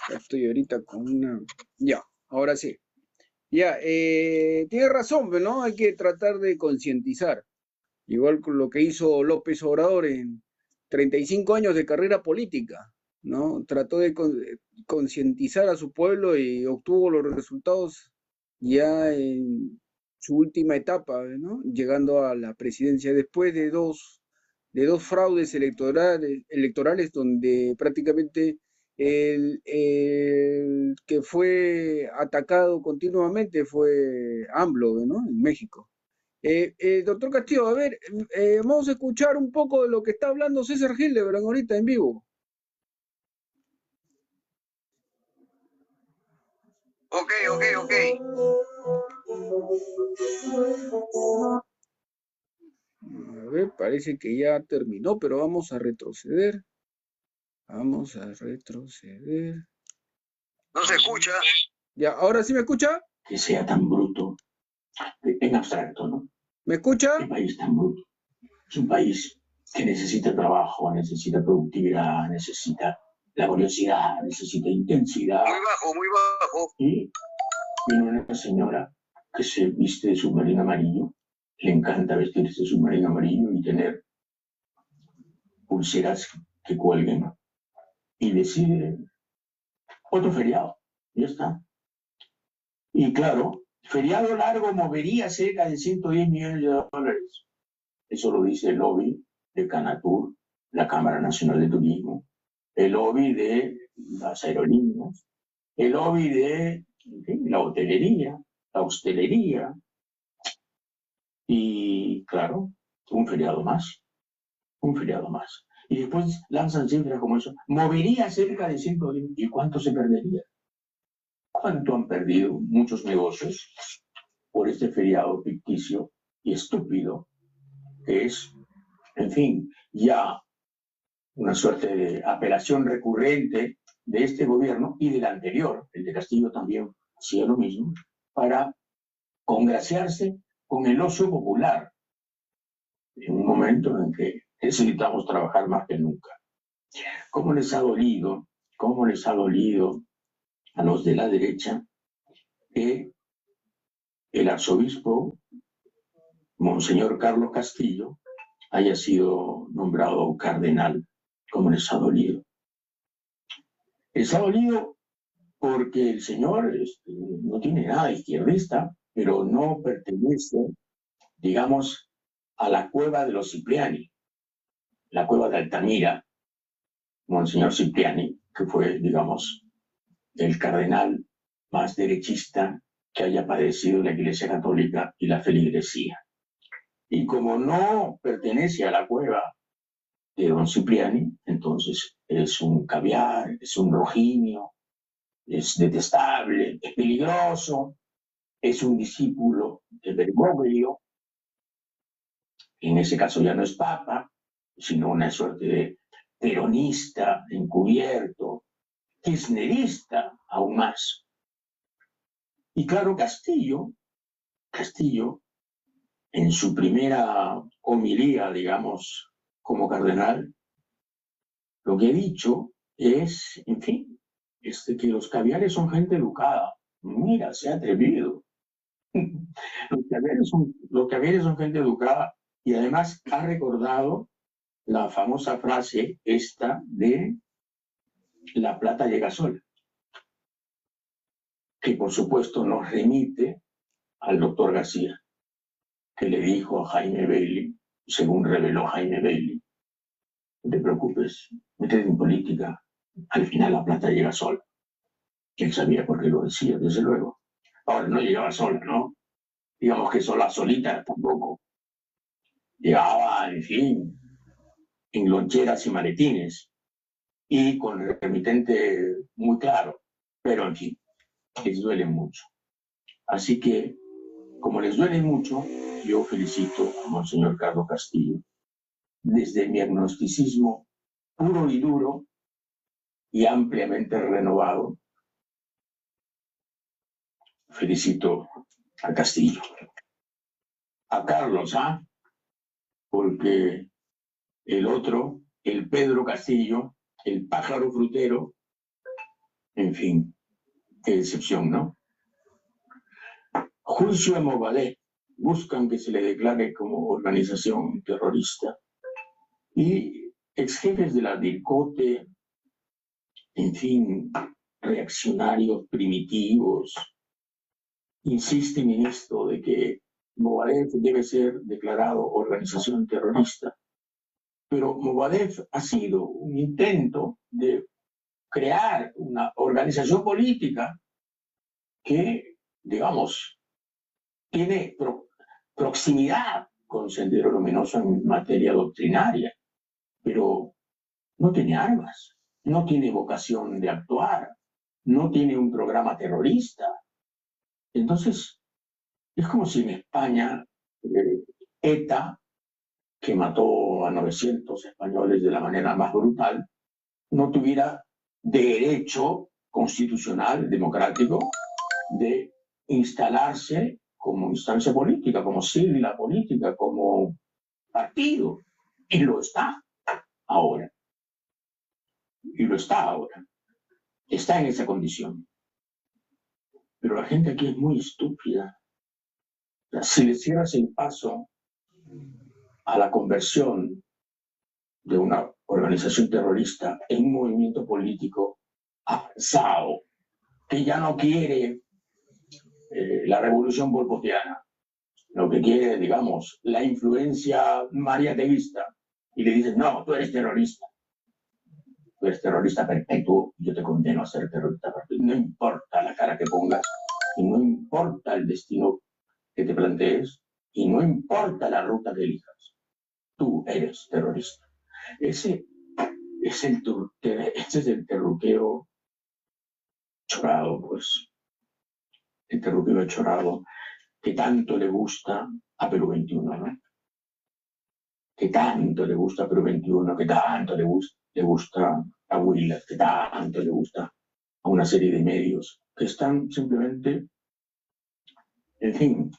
Speaker 1: Ya estoy ahorita con una... Ya, ahora sí. Ya, tiene razón, ¿no? Hay que tratar de concientizar. Igual con lo que hizo López Obrador en 35 años de carrera política, ¿no? Trató de concientizar a su pueblo y obtuvo los resultados ya en su última etapa, ¿no? Llegando a la presidencia después de dos fraudes electorales donde prácticamente el que fue atacado continuamente fue AMLO, ¿no? En México. Doctor Castillo, a ver, vamos a escuchar un poco de lo que está hablando César Hildebrand ahorita en vivo.
Speaker 3: Ok.
Speaker 1: A ver, parece que ya terminó, pero vamos a retroceder. Vamos a retroceder.
Speaker 3: No se escucha.
Speaker 1: Ya, ¿ahora sí me escucha?
Speaker 6: Que sea tan bruto, en abstracto, ¿no?
Speaker 1: ¿Me escucha?
Speaker 6: Un país tan bruto. Es un país que necesita trabajo, necesita productividad, necesita laboriosidad, necesita intensidad.
Speaker 3: Muy bajo.
Speaker 6: Y vino una señora que se viste de submarino amarillo, le encanta vestirse de submarino amarillo y tener pulseras que cuelguen, y decide otro feriado, ya está. Y claro, feriado largo movería cerca de 110 millones de dólares. Eso lo dice el lobby de Canatur, la Cámara Nacional de Turismo, el lobby de las aerolíneas, el lobby de la hotelería, la hostelería. Y claro, un feriado más. Y después lanzan cifras como eso. Movería cerca de 110. ¿Y cuánto se perdería? ¿Cuánto han perdido muchos negocios por este feriado ficticio y estúpido que es, en fin, ya una suerte de apelación recurrente de este gobierno y del anterior, el de Castillo también hacía lo mismo, para congraciarse con el ocio popular en un momento en que necesitamos trabajar más que nunca. ¿Cómo les ha dolido a los de la derecha que el arzobispo Monseñor Carlos Castillo haya sido nombrado cardenal? ¿Cómo les ha dolido? Les ha dolido porque el señor no tiene nada izquierdista, pero no pertenece, digamos, a la cueva de los Cipriani, la cueva de Altamira, Monseñor Cipriani, que fue, digamos, el cardenal más derechista que haya padecido la Iglesia Católica y la feligresía. Y como no pertenece a la cueva de don Cipriani, entonces es un caviar, es un rojiño, es detestable, es peligroso, es un discípulo de Bergoglio, en ese caso ya no es papa, sino una suerte de peronista encubierto, kirchnerista aún más. Y claro, Castillo, en su primera homilía, digamos, como cardenal, lo que ha dicho es, en fin, que los caviares son gente educada. Mira, se ha atrevido. Los caviares son gente educada y además ha recordado la famosa frase esta de la plata llega sola, que por supuesto nos remite al doctor García, que le dijo a Jaime Bailey, según reveló Jaime Bailey, no te preocupes, métete en política, al final la plata llega sola. Él sabía por qué lo decía, desde luego. Ahora no llegaba sola, ¿no? Digamos que solita tampoco. Llegaba, en fin, en loncheras y maletines, y con el remitente muy claro, pero en fin, les duele mucho. Así que, como les duele mucho, yo felicito a Monseñor Carlos Castillo desde mi agnosticismo puro y duro y ampliamente renovado. Felicito a Castillo. A Carlos, porque el otro, el Pedro Castillo, el pájaro frutero, en fin, qué decepción, ¿no? Juicio a Movadef. Buscan que se le declare como organización terrorista. Y exjefes de la DIRCOTE, en fin, reaccionarios primitivos, insisten en esto de que Movadef debe ser declarado organización terrorista. Pero Movadef ha sido un intento de crear una organización política que, digamos, tiene proximidad con Sendero Luminoso en materia doctrinaria, pero no tiene armas, no tiene vocación de actuar, no tiene un programa terrorista. Entonces, es como si en España ETA, que mató a 900 españoles de la manera más brutal, no tuviera derecho constitucional, democrático, de instalarse como instancia política, como sigla política, como partido. Y lo está ahora. Y lo está ahora. Está en esa condición. Pero la gente aquí es muy estúpida. Si le cierras el paso a la conversión de una organización terrorista en un movimiento político avanzado, que ya no quiere la revolución bolpotiana, lo que quiere, digamos, la influencia mariateguista, y le dices, no, tú eres terrorista perpetuo, yo te condeno a ser terrorista perpetuo. No importa la cara que pongas, y no importa el destino que te plantees, y no importa la ruta que elijas, tú eres terrorista. Ese es el terruqueo chorado, pues. El terruqueo chorado que tanto le gusta a Perú 21, ¿no? Que tanto le gusta a Perú 21, que tanto le gusta a Huila, que tanto le gusta a una serie de medios que están simplemente, en fin,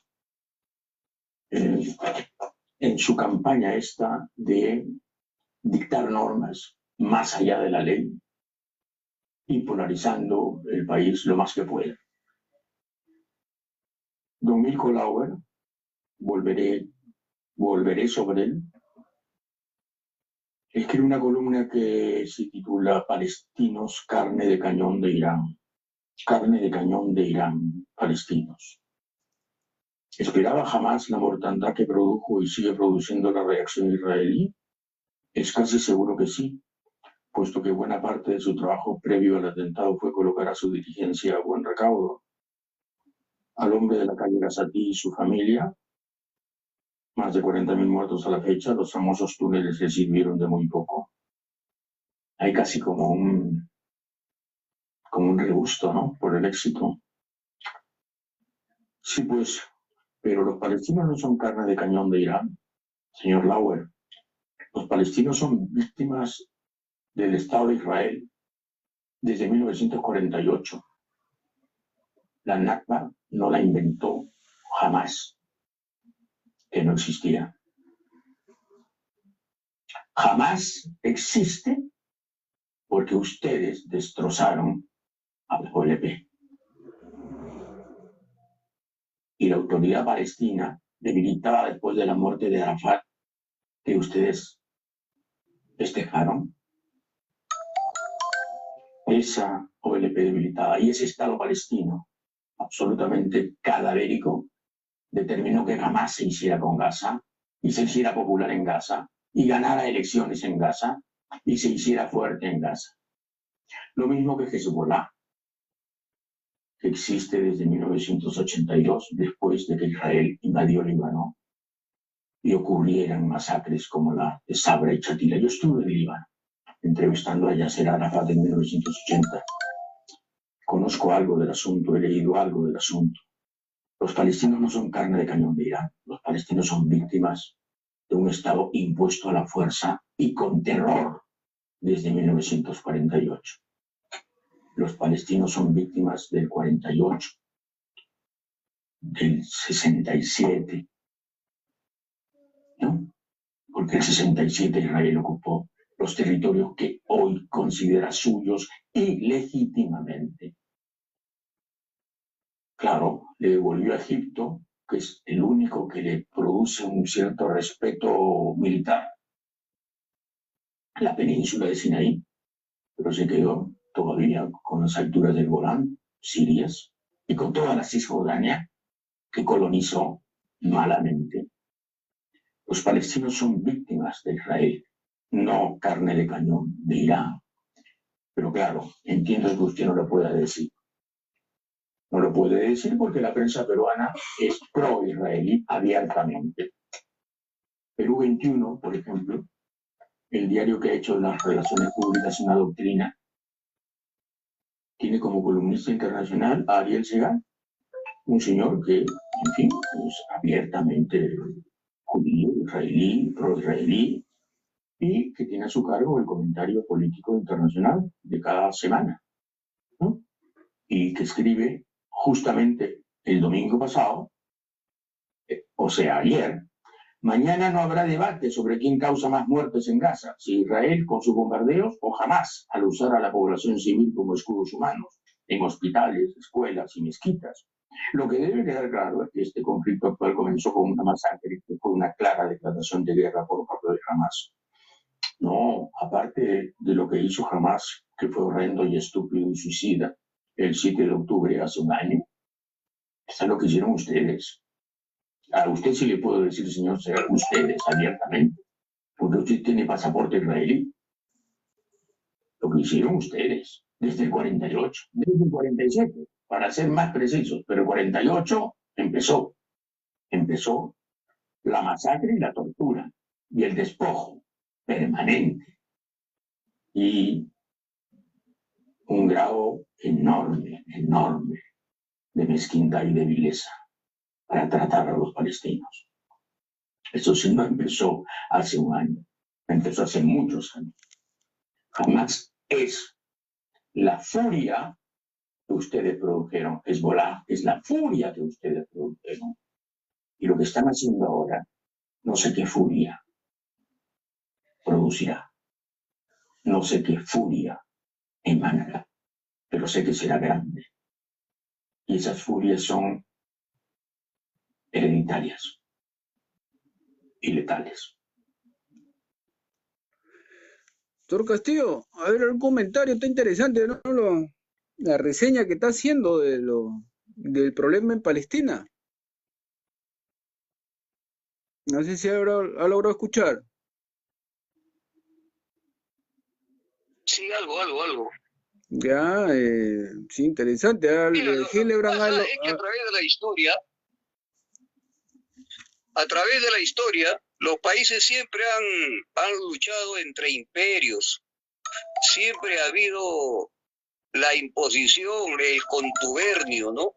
Speaker 6: en su campaña esta de dictar normas más allá de la ley y polarizando el país lo más que pueda. Don Mirko Lauer, volveré sobre él, escribe una columna que se titula Palestinos, carne de cañón de Irán. Carne de cañón de Irán, palestinos. ¿Esperaba jamás la mortandad que produjo y sigue produciendo la reacción israelí? Es casi seguro que sí, puesto que buena parte de su trabajo previo al atentado fue colocar a su dirigencia a buen recaudo. Al hombre de la calle Gazatí y su familia, más de 40.000 muertos a la fecha, los famosos túneles le sirvieron de muy poco. Hay casi como un regusto, ¿no?, por el éxito. Sí, pues, pero los palestinos no son carne de cañón de Irán, señor Lauer. Los palestinos son víctimas del Estado de Israel. desde 1948. La Nakba no la inventó jamás, que no existía. Jamás existe porque ustedes destrozaron a la OLP. Y la autoridad palestina, debilitada después de la muerte de Arafat, que ustedes festejaron, esa OLP debilitada y ese Estado palestino absolutamente cadavérico determinó que jamás se hiciera con Gaza y se hiciera popular en Gaza y ganara elecciones en Gaza y se hiciera fuerte en Gaza. Lo mismo que Hezbollah, que existe desde 1982, después de que Israel invadió Líbano y ocurrieran masacres como la de Sabra y Chatila. Yo estuve en Líbano, entrevistando a Yasser Arafat en 1980. Conozco algo del asunto, he leído algo del asunto. Los palestinos no son carne de cañón de Irán. Los palestinos son víctimas de un Estado impuesto a la fuerza y con terror desde 1948. Los palestinos son víctimas del 48, del 67, ¿no? Porque el 67 Israel ocupó los territorios que hoy considera suyos ilegítimamente. Claro, le devolvió a Egipto, que es el único que le produce un cierto respeto militar, la península de Sinaí, pero se quedó todavía con las alturas del Golán, sirias, y con toda la Cisjordania que colonizó malamente. Los palestinos son víctimas de Israel, no carne de cañón de Irán. Pero claro, entiendo que usted no lo pueda decir. No lo puede decir porque la prensa peruana es pro-israelí abiertamente. Perú 21, por ejemplo, el diario que ha hecho las relaciones públicas una doctrina, tiene como columnista internacional a Ariel Segal, un señor que, en fin, es abiertamente judío, israelí, pro-israelí, y que tiene a su cargo el comentario político internacional de cada semana, ¿no? Y que escribe justamente el domingo pasado, o sea, ayer: mañana no habrá debate sobre quién causa más muertes en Gaza, si Israel con sus bombardeos o Hamás al usar a la población civil como escudos humanos en hospitales, escuelas y mezquitas. Lo que debe quedar claro es que este conflicto actual comenzó con una masacre que fue una clara declaración de guerra por parte de Hamás. No, aparte de lo que hizo Hamás, que fue horrendo y estúpido y suicida, el 7 de octubre hace un año, está lo que hicieron ustedes. A usted sí le puedo decir, señor, ustedes abiertamente, porque usted tiene pasaporte israelí. Lo que hicieron ustedes desde el 48, desde el 47, para ser más precisos, pero el 48 empezó la masacre y la tortura y el despojo permanente y un grado enorme de mezquindad y de vileza para tratar a los palestinos. Eso sí no empezó hace un año, empezó hace muchos años. Jamás es la furia que ustedes produjeron. Hezbollah es la furia que ustedes produjeron. Y lo que están haciendo ahora, no sé qué furia producirá. No sé qué furia emanará, pero sé que será grande. Y esas furias son hereditarias y letales.
Speaker 1: Doctor Castillo, a ver, algún comentario, está interesante, ¿no? La reseña que está haciendo del problema en Palestina. No sé si ha logrado escuchar.
Speaker 3: Sí, algo.
Speaker 1: Ya, sí, interesante.
Speaker 3: Mira, lo que
Speaker 1: Hillebrand
Speaker 3: pasa es que a través de la historia, los países siempre han luchado entre imperios. Siempre ha habido la imposición, el contubernio, ¿no?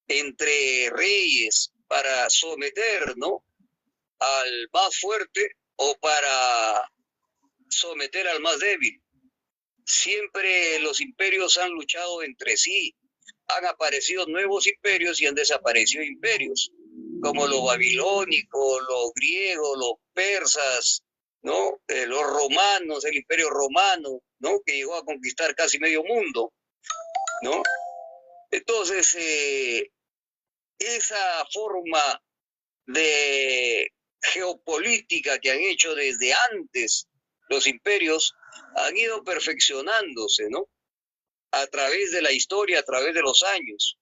Speaker 3: Entre reyes para someter, ¿no?, al más fuerte o para someter al más débil. siempre los imperios han luchado entre sí. Han aparecido nuevos imperios y han desaparecido imperios, como los babilónicos, los griegos, los persas, ¿no? Los romanos, el imperio romano, ¿no? Que llegó a conquistar casi medio mundo, ¿no? Entonces, esa forma de geopolítica que han hecho desde antes los imperios han ido perfeccionándose, ¿no? A través de la historia, a través de los años.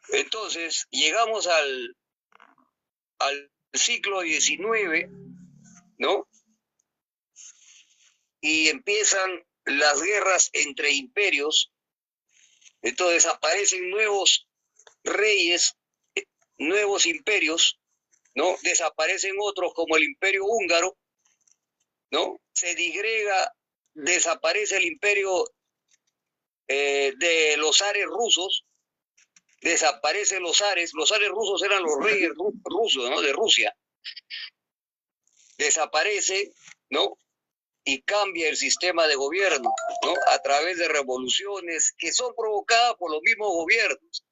Speaker 3: Entonces, llegamos al siglo XIX, ¿no? Y empiezan las guerras entre imperios. Entonces aparecen nuevos reyes, nuevos imperios, ¿no? Desaparecen otros como el imperio húngaro, ¿no? Se disgrega, desaparece el imperio de los zares rusos, desaparecen los zares rusos eran los reyes rusos, ¿no? De Rusia, desaparece, ¿no? Y cambia el sistema de gobierno, ¿no? A través de revoluciones que son provocadas por los mismos gobiernos.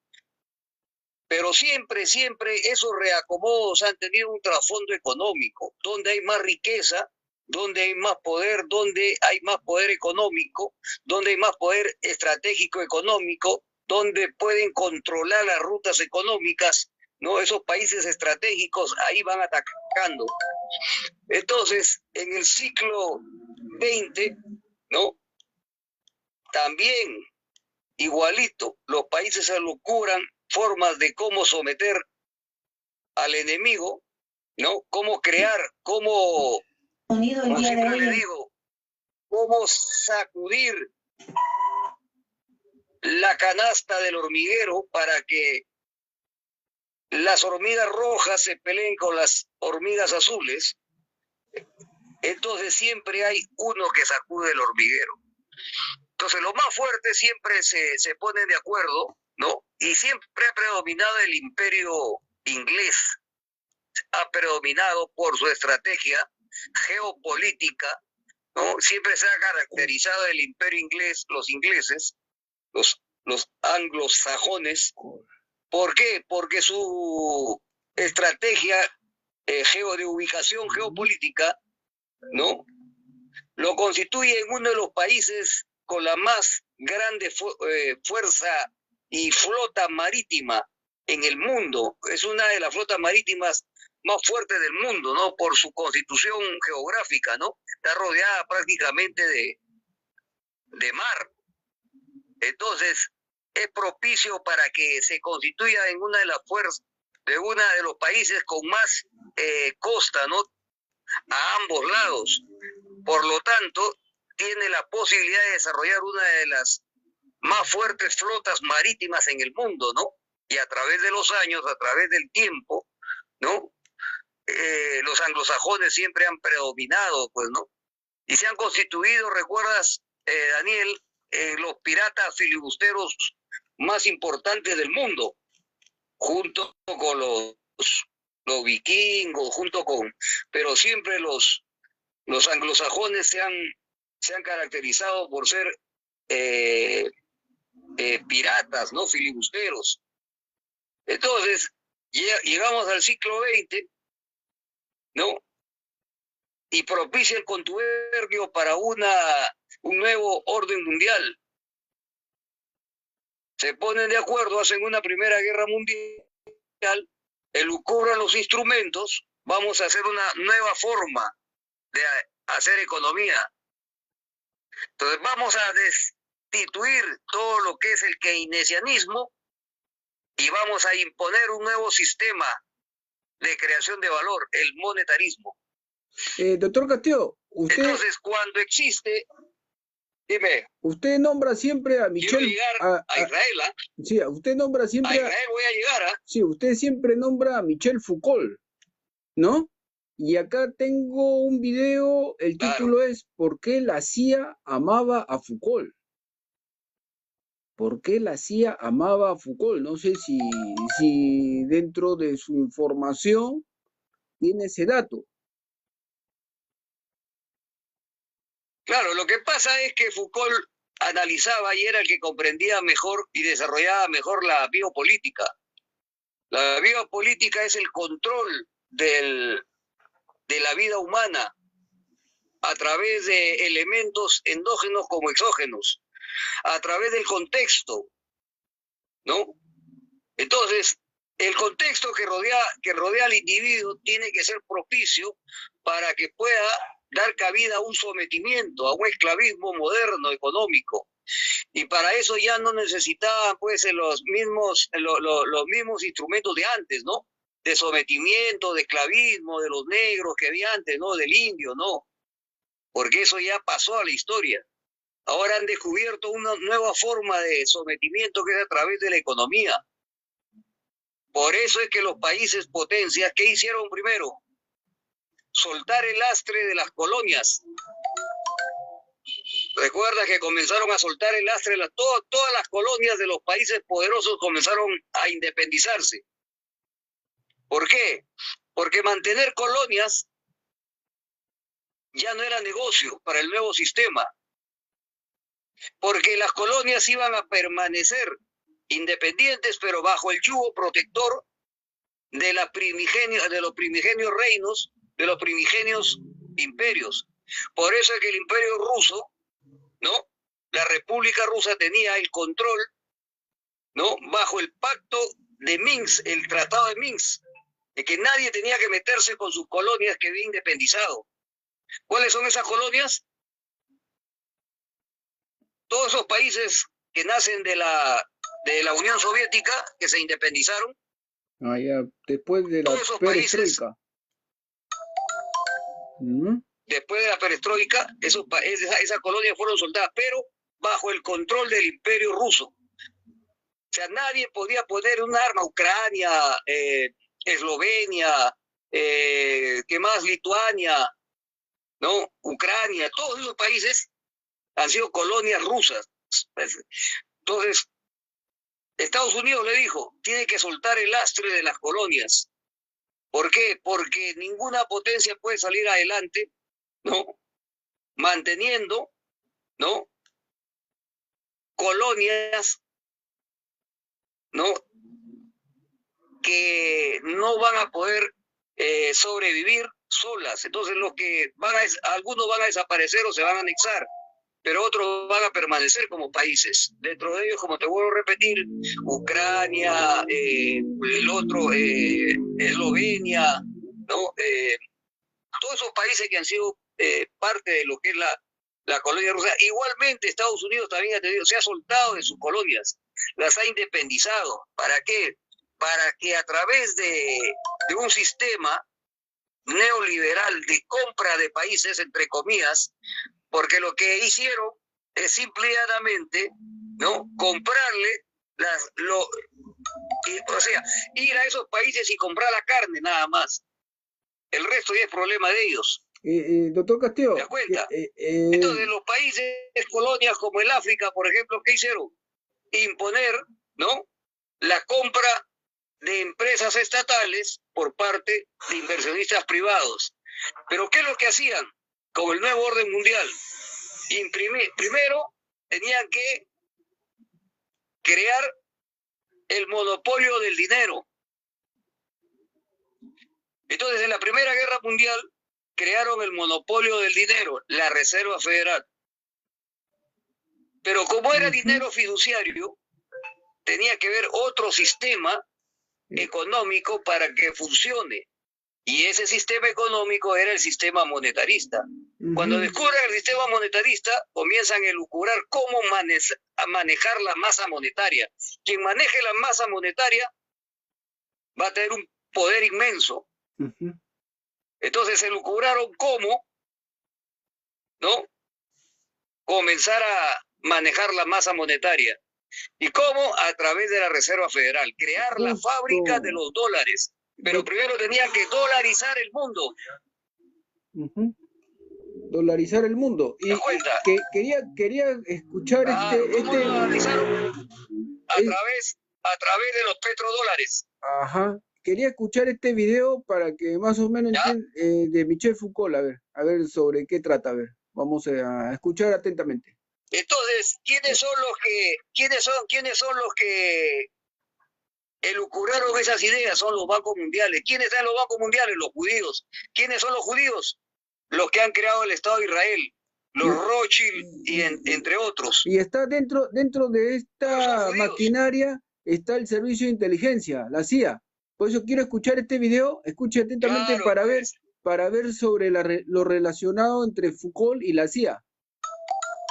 Speaker 3: Pero siempre, siempre esos reacomodos han tenido un trasfondo económico, donde hay más riqueza, donde hay más poder, donde hay más poder económico, donde hay más poder estratégico económico, donde pueden controlar las rutas económicas, ¿no? Esos países estratégicos ahí van atacando. Entonces, en el siglo XX, ¿no? También, igualito, los países se locuran formas de cómo someter al enemigo, ¿no? Cómo crear, cómo, como siempre le digo, cómo sacudir la canasta del hormiguero para que las hormigas rojas se peleen con las hormigas azules. Entonces siempre hay uno que sacude el hormiguero. Entonces los más fuertes siempre se ponen de acuerdo, ¿no? Y siempre ha predominado el imperio inglés, ha predominado por su estrategia geopolítica, ¿no? Siempre se ha caracterizado el imperio inglés, los ingleses, los anglosajones. ¿Por qué? Porque su estrategia de ubicación geopolítica, ¿no? Lo constituye en uno de los países con la más grande fuerza y flota marítima en el mundo. Es una de las flotas marítimas más fuertes del mundo, ¿no? Por su constitución geográfica, ¿no? Está rodeada prácticamente de mar. Entonces, es propicio para que se constituya en una de las fuerzas, de uno de los países con más costa, ¿no? A ambos lados. Por lo tanto, tiene la posibilidad de desarrollar una de las más fuertes flotas marítimas en el mundo, ¿no? Y a través de los años, a través del tiempo, ¿no? Los anglosajones siempre han predominado, pues, ¿no? Y se han constituido, ¿recuerdas, Daniel, los piratas filibusteros más importantes del mundo, junto con los vikingos, pero siempre los anglosajones se han caracterizado por ser piratas, ¿no? Filibusteros. Entonces, llegamos al siglo XX, ¿no? Y propicia el contubernio para un nuevo orden mundial. Se ponen de acuerdo, hacen una primera guerra mundial, elucubran los instrumentos, vamos a hacer una nueva forma de hacer economía. Entonces vamos a destituir todo lo que es el keynesianismo y vamos a imponer un nuevo sistema de creación de valor, el monetarismo.
Speaker 1: Doctor Castillo, usted...
Speaker 3: Entonces, cuando existe... Dime.
Speaker 1: Usted nombra siempre a Michel...
Speaker 3: Quiero llegar a Israel, ¿ah?
Speaker 1: Sí, usted nombra siempre...
Speaker 3: A Israel voy a llegar, ¿ah?
Speaker 1: Sí, usted siempre nombra a Michel Foucault, ¿no? Y acá tengo un video, el título es ¿Por qué la CIA amaba a Foucault? ¿Por qué la CIA amaba a Foucault? No sé si dentro de su información tiene ese dato.
Speaker 3: Claro, lo que pasa es que Foucault analizaba y era el que comprendía mejor y desarrollaba mejor la biopolítica. La biopolítica es el control de la vida humana a través de elementos endógenos como exógenos, a través del contexto, ¿no? Entonces, el contexto que rodea al individuo tiene que ser propicio para que pueda dar cabida a un sometimiento, a un esclavismo moderno, económico. Y para eso ya no necesitaban pues los mismos instrumentos de antes, ¿no? De sometimiento, de esclavismo, de los negros que había antes, ¿no? Del indio, ¿no? Porque eso ya pasó a la historia. Ahora han descubierto una nueva forma de sometimiento que es a través de la economía. Por eso es que los países potencias, ¿qué hicieron primero? Soltar el lastre de las colonias. Recuerda que comenzaron a soltar el lastre, todas las colonias de los países poderosos comenzaron a independizarse. ¿Por qué? Porque mantener colonias ya no era negocio para el nuevo sistema. Porque las colonias iban a permanecer independientes, pero bajo el yugo protector de los primigenios reinos, de los primigenios imperios. Por eso es que el imperio ruso, ¿no? La República Rusa tenía el control, ¿no? Bajo el pacto de Minsk, el tratado de Minsk, de que nadie tenía que meterse con sus colonias que había independizado. ¿Cuáles son esas colonias? Todos esos países que nacen de la Unión Soviética, que se independizaron.
Speaker 1: Ah, ya, después de la perestroika.
Speaker 3: Después de la perestroika, esas colonias fueron soldadas, pero bajo el control del imperio ruso. O sea, nadie podía poner un arma. Ucrania, Eslovenia, ¿qué más? Lituania, ¿no? Ucrania, todos esos países han sido colonias rusas. Entonces, Estados Unidos le dijo, tiene que soltar el lastre de las colonias. ¿Por qué? Porque ninguna potencia puede salir adelante, ¿no? Manteniendo, ¿no? Colonias, ¿no? Que no van a poder sobrevivir solas. Entonces algunos van a desaparecer o se van a anexar, pero otros van a permanecer como países. Dentro de ellos, como te vuelvo a repetir, Ucrania, el otro, Eslovenia, ¿no? Todos esos países que han sido parte de lo que es la colonia rusa. Igualmente, Estados Unidos también se ha soltado de sus colonias, las ha independizado. ¿Para qué? Para que a través de un sistema neoliberal de compra de países, entre comillas, porque lo que hicieron es simplemente, ¿no? Comprarle o sea, ir a esos países y comprar la carne nada más. El resto ya es problema de ellos.
Speaker 1: Doctor Castillo.
Speaker 3: ¿Te das cuenta? Entonces, los países, colonias como el África, por ejemplo, ¿qué hicieron? Imponer, ¿no? La compra de empresas estatales por parte de inversionistas privados. Pero ¿qué es lo que hacían con el nuevo orden mundial? Primero tenían que crear el monopolio del dinero. Entonces, en la Primera Guerra Mundial crearon el monopolio del dinero, la Reserva Federal. Pero como era dinero fiduciario, tenía que haber otro sistema económico para que funcione. Y ese sistema económico era el sistema monetarista. Cuando descubren el sistema monetarista, comienzan a elucubrar cómo manejar la masa monetaria. Quien maneje la masa monetaria va a tener un poder inmenso. Entonces se elucubraron cómo, ¿no? Comenzar a manejar la masa monetaria. ¿Y cómo? A través de la Reserva Federal. Crear la fábrica de los dólares. Pero primero tenían que dolarizar el mundo.
Speaker 1: Dolarizar el mundo. Y quería escuchar
Speaker 3: ¿cómo dolarizaron? A través de los petrodólares.
Speaker 1: Ajá. Quería escuchar este video para que más o menos de Michel Foucault, a ver sobre qué trata, a ver. Vamos a escuchar atentamente.
Speaker 3: Entonces, ¿quiénes son los que elucubraron esas ideas? Son los bancos mundiales. ¿Quiénes son los bancos mundiales? Los judíos. ¿Quiénes son los judíos? Los que han creado el Estado de Israel, los Rothschild y entre otros.
Speaker 1: Y está dentro de esta maquinaria está el servicio de inteligencia, la CIA. Por eso quiero escuchar este video, escuche atentamente, claro, para ver sobre lo relacionado entre Foucault y la CIA.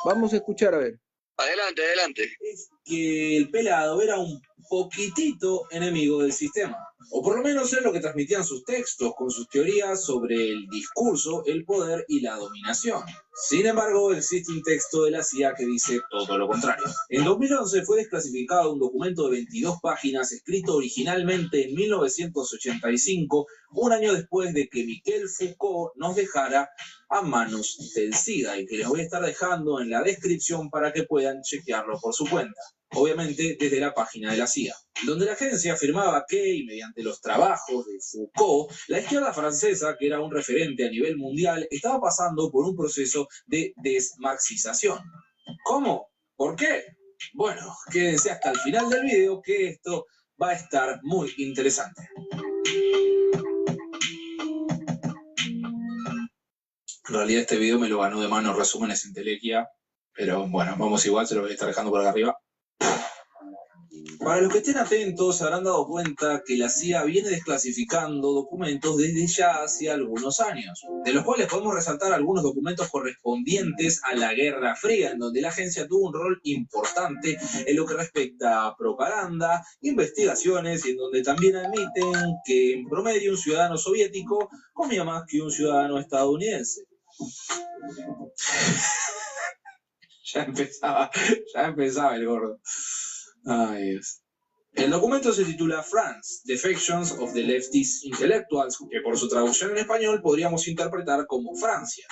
Speaker 1: Vamos a escuchar, a ver.
Speaker 3: Adelante, adelante.
Speaker 7: Es que el pelado era un poquitito enemigo del sistema, o por lo menos es lo que transmitían sus textos con sus teorías sobre el discurso, el poder y la dominación. Sin embargo, existe un texto de la CIA que dice todo lo contrario. En 2011 fue desclasificado un documento de 22 páginas escrito originalmente en 1985, un año después de que Michel Foucault nos dejara a manos del SIDA, y que les voy a estar dejando en la descripción para que puedan chequearlo por su cuenta. Obviamente desde la página de la CIA, donde la agencia afirmaba que, y mediante los trabajos de Foucault, la izquierda francesa, que era un referente a nivel mundial, estaba pasando por un proceso de desmarxización. ¿Cómo? ¿Por qué? Bueno, quédense hasta el final del video, que esto va a estar muy interesante. En realidad este video me lo ganó de mano Resúmenes en Telequia, pero bueno, vamos igual, se lo voy a estar dejando por acá arriba. Para los que estén atentos, se habrán dado cuenta que la CIA viene desclasificando documentos desde ya hace algunos años, de los cuales podemos resaltar algunos documentos correspondientes a la Guerra Fría, en donde la agencia tuvo un rol importante en lo que respecta a propaganda, investigaciones, y en donde también admiten que en promedio un ciudadano soviético comía más que un ciudadano estadounidense. Ya empezaba el gordo. Ay, Dios. El documento se titula France, Defections of the Leftist Intellectuals, que por su traducción en español podríamos interpretar como Francia,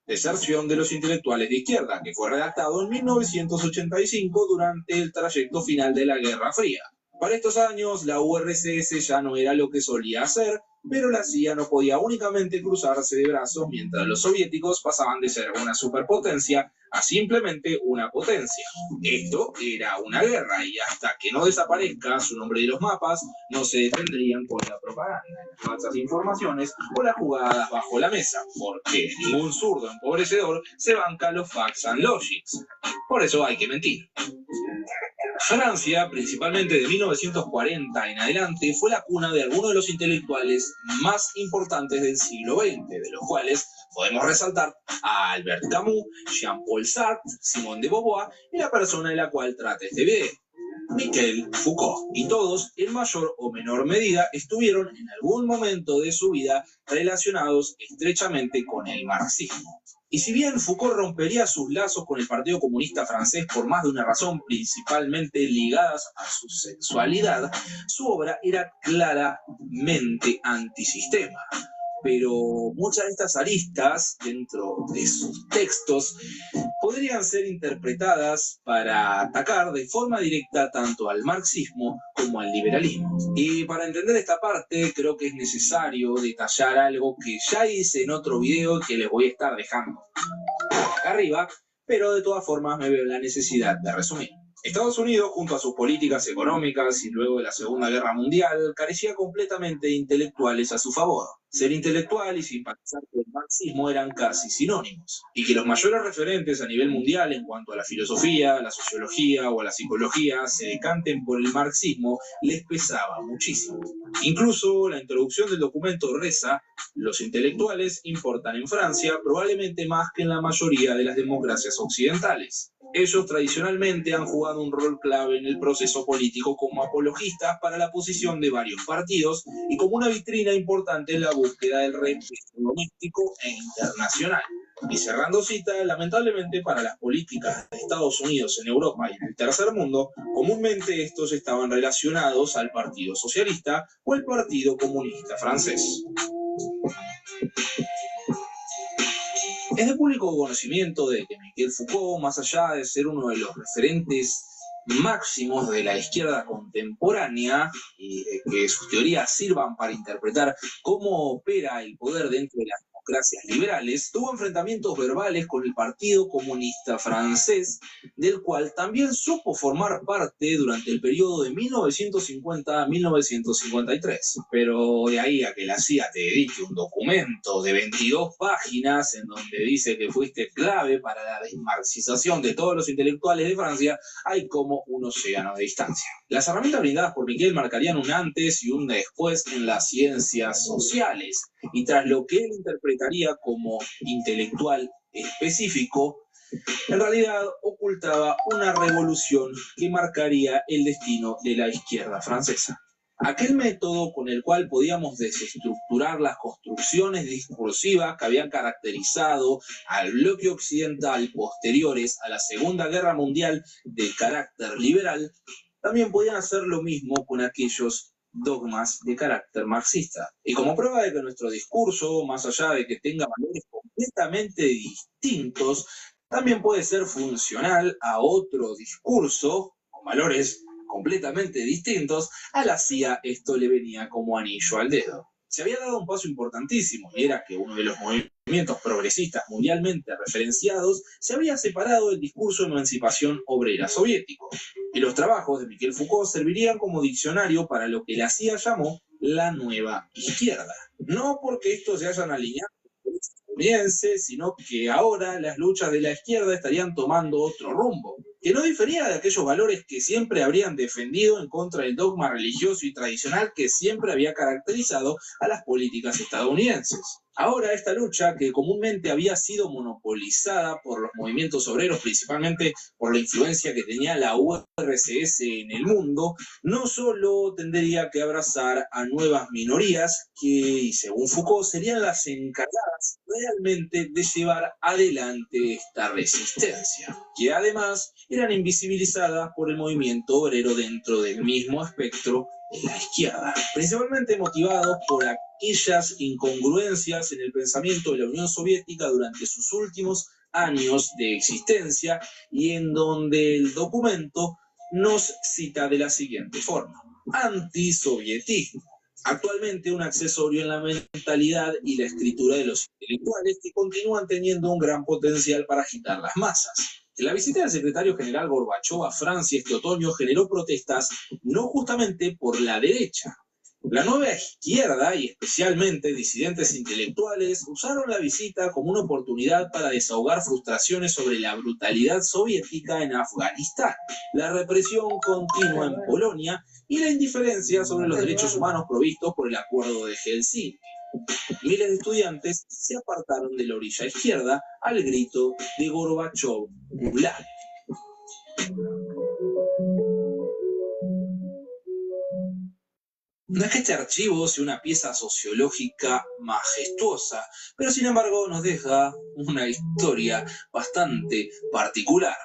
Speaker 7: deserción de los intelectuales de izquierda, que fue redactado en 1985 durante el trayecto final de la Guerra Fría. Para estos años, la URSS ya no era lo que solía hacer, pero la CIA no podía únicamente cruzarse de brazos mientras los soviéticos pasaban de ser una superpotencia a simplemente una potencia. Esto era una guerra, y hasta que no desaparezca su nombre de los mapas, no se detendrían con la propaganda, las falsas informaciones o las jugadas bajo la mesa, porque ningún zurdo empobrecedor se banca los facts and logics. Por eso hay que mentir. Francia, principalmente de 1940 en adelante, fue la cuna de algunos de los intelectuales más importantes del siglo XX, de los cuales podemos resaltar a Albert Camus, Jean-Paul Sartre, Simone de Beauvoir y la persona de la cual trata este video, Michel Foucault. Y todos, en mayor o menor medida, estuvieron en algún momento de su vida relacionados estrechamente con el marxismo. Y si bien Foucault rompería sus lazos con el Partido Comunista Francés por más de una razón, principalmente ligadas a su sexualidad, su obra era claramente antisistema. Pero muchas de estas aristas dentro de sus textos podrían ser interpretadas para atacar de forma directa tanto al marxismo como al liberalismo. Y para entender esta parte creo que es necesario detallar algo que ya hice en otro video que les voy a estar dejando acá arriba, pero de todas formas me veo la necesidad de resumir. Estados Unidos, junto a sus políticas económicas y luego de la Segunda Guerra Mundial, carecía completamente de intelectuales a su favor. Ser intelectual y simpatizar con el marxismo eran casi sinónimos, y que los mayores referentes a nivel mundial en cuanto a la filosofía, la sociología o a la psicología se decanten por el marxismo les pesaba muchísimo. Incluso la introducción del documento reza: los intelectuales importan en Francia probablemente más que en la mayoría de las democracias occidentales. Ellos tradicionalmente han jugado un rol clave en el proceso político como apologistas para la posición de varios partidos y como una vitrina importante en la búsqueda del respeto doméstico e internacional. Y cerrando cita, lamentablemente para las políticas de Estados Unidos en Europa y en el tercer mundo, comúnmente estos estaban relacionados al Partido Socialista o el Partido Comunista Francés. Es de público conocimiento de que Michel Foucault, más allá de ser uno de los referentes máximos de la izquierda contemporánea y de que sus teorías sirvan para interpretar cómo opera el poder dentro de las democracias liberales, tuvo enfrentamientos verbales con el Partido Comunista Francés, del cual también supo formar parte durante el periodo de 1950 a 1953. Pero de ahí a que la CIA te dedique un documento de 22 páginas en donde dice que fuiste clave para la desmarxización de todos los intelectuales de Francia, hay como un océano de distancia. Las herramientas brindadas por Miquel marcarían un antes y un después en las ciencias sociales, y tras lo que él interpretaría como intelectual específico, en realidad ocultaba una revolución que marcaría el destino de la izquierda francesa. Aquel método con el cual podíamos desestructurar las construcciones discursivas que habían caracterizado al bloque occidental posteriores a la Segunda Guerra Mundial de carácter liberal, también podían hacer lo mismo con aquellos dogmas de carácter marxista. Y como prueba de que nuestro discurso, más allá de que tenga valores completamente distintos, también puede ser funcional a otro discurso con valores completamente distintos, a la CIA esto le venía como anillo al dedo. Se había dado un paso importantísimo, y era que uno de los movimientos progresistas mundialmente referenciados se había separado del discurso de emancipación obrera soviético, y los trabajos de Miquel Foucault servirían como diccionario para lo que la CIA llamó la nueva izquierda. No porque estos se hayan alineado con el estadounidense, sino que ahora las luchas de la izquierda estarían tomando otro rumbo, que no difería de aquellos valores que siempre habrían defendido en contra del dogma religioso y tradicional que siempre había caracterizado a las políticas estadounidenses. Ahora esta lucha, que comúnmente había sido monopolizada por los movimientos obreros, principalmente por la influencia que tenía la URSS en el mundo, no solo tendría que abrazar a nuevas minorías que, según Foucault, serían las encargadas realmente de llevar adelante esta resistencia, que además eran invisibilizadas por el movimiento obrero dentro del mismo espectro de la izquierda, principalmente motivados por aquellas incongruencias en el pensamiento de la Unión Soviética durante sus últimos años de existencia, y en donde el documento nos cita de la siguiente forma: antisovietismo, actualmente un accesorio en la mentalidad y la escritura de los intelectuales que continúan teniendo un gran potencial para agitar las masas. La visita del secretario general Gorbachov a Francia este otoño generó protestas no justamente por la derecha. La nueva izquierda, y especialmente disidentes intelectuales, usaron la visita como una oportunidad para desahogar frustraciones sobre la brutalidad soviética en Afganistán, la represión continua en Polonia y la indiferencia sobre los derechos humanos provistos por el Acuerdo de Helsinki. Miles de estudiantes se apartaron de la orilla izquierda al grito de Gorbachov Gulag. No es que este archivo sea una pieza sociológica majestuosa, pero sin embargo nos deja una historia bastante particular.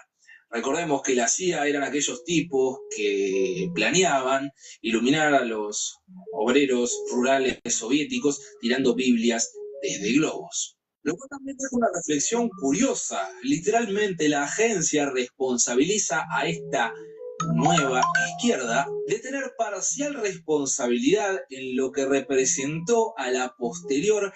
Speaker 7: Recordemos que la CIA eran aquellos tipos que planeaban iluminar a los obreros rurales soviéticos tirando Biblias desde globos. Lo cual también es una reflexión curiosa. Literalmente la agencia responsabiliza a esta nueva izquierda de tener parcial responsabilidad en lo que representó a la posterior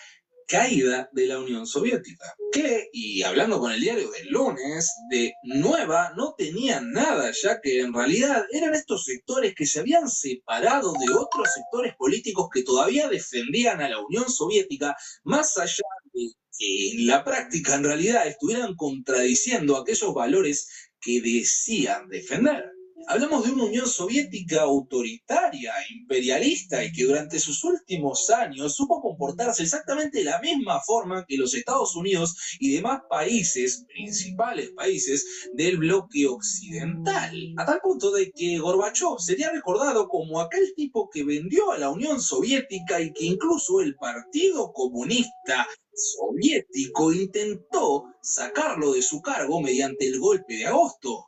Speaker 7: caída de la Unión Soviética, que, y hablando con el diario del lunes, de nueva no tenían nada, ya que en realidad eran estos sectores que se habían separado de otros sectores políticos que todavía defendían a la Unión Soviética, más allá de que en la práctica en realidad estuvieran contradiciendo aquellos valores que decían defender. Hablamos de una Unión Soviética autoritaria, imperialista, y que durante sus últimos años supo comportarse exactamente de la misma forma que los Estados Unidos y demás países, principales países del bloque occidental. A tal punto de que Gorbachov sería recordado como aquel tipo que vendió a la Unión Soviética y que incluso el Partido Comunista Soviético intentó sacarlo de su cargo mediante el golpe de agosto,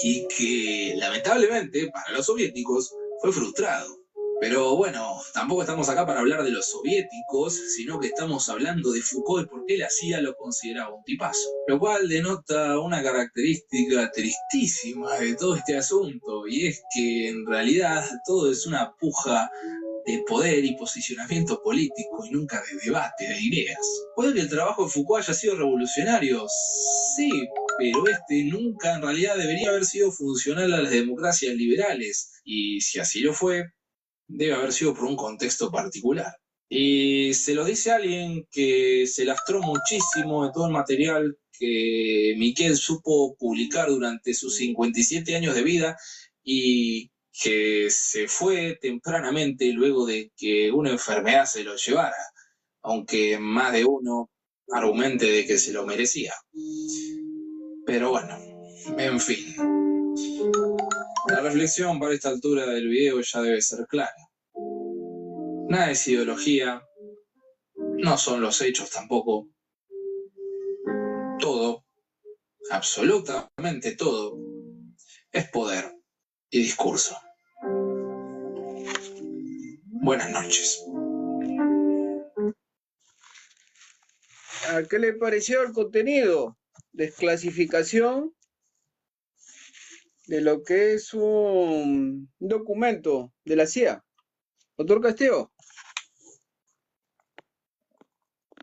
Speaker 7: y que lamentablemente para los soviéticos fue frustrado. Pero bueno, tampoco estamos acá para hablar de los soviéticos, sino que estamos hablando de Foucault y por qué la CIA lo consideraba un tipazo. Lo cual denota una característica tristísima de todo este asunto, y es que en realidad todo es una puja de poder y posicionamiento político y nunca de debate de ideas. Puede que el trabajo de Foucault haya sido revolucionario, sí, pero nunca en realidad debería haber sido funcional a las democracias liberales, y si así lo fue, debe haber sido por un contexto particular. Y se lo dice alguien que se lastró muchísimo de todo el material que Miquel supo publicar durante sus 57 años de vida y que se fue tempranamente luego de que una enfermedad se lo llevara, aunque más de uno argumente de que se lo merecía. Pero bueno, en fin. La reflexión para esta altura del video ya debe ser clara. Nada es ideología, no son los hechos tampoco. Todo, absolutamente todo, es poder y discurso. Buenas noches.
Speaker 1: ¿A qué le pareció el contenido? Desclasificación de lo que es un documento de la CIA. Doctor Castillo.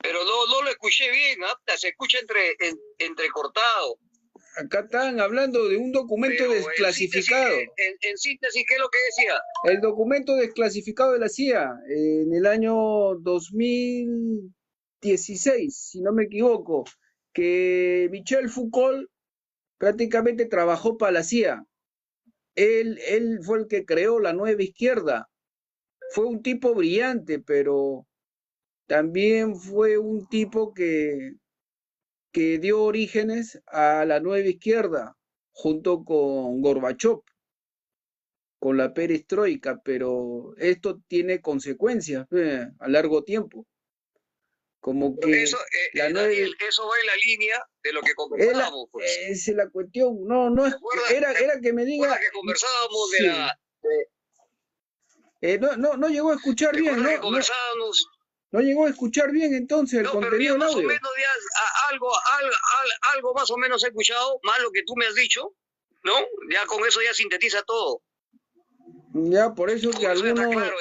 Speaker 3: Pero no lo escuché bien, ¿ah? Se escucha entrecortado.
Speaker 1: Acá están hablando de un documento
Speaker 3: Pero
Speaker 1: desclasificado.
Speaker 3: En síntesis, ¿qué es lo que decía?
Speaker 1: El documento desclasificado de la CIA en el año 2016, si no me equivoco, que Michel Foucault prácticamente trabajó para la CIA. Él fue el que creó la nueva izquierda. Fue un tipo brillante, pero también fue un tipo que dio orígenes a la nueva izquierda, junto con Gorbachov, con la perestroika, pero esto tiene consecuencias a largo tiempo. Como que
Speaker 3: eso,
Speaker 1: Daniel,
Speaker 3: eso va en la línea de lo que conversábamos.
Speaker 1: Esa es la cuestión. No es, era que me diga.
Speaker 3: Que conversábamos
Speaker 1: sí. No llegó a escuchar bien, ¿no? No llegó a escuchar bien entonces el contenido del audio.
Speaker 3: Más o menos algo más o menos he escuchado, más lo que tú me has dicho, ¿no? Ya con eso ya sintetiza todo.
Speaker 1: Ya, por eso que algunos claro,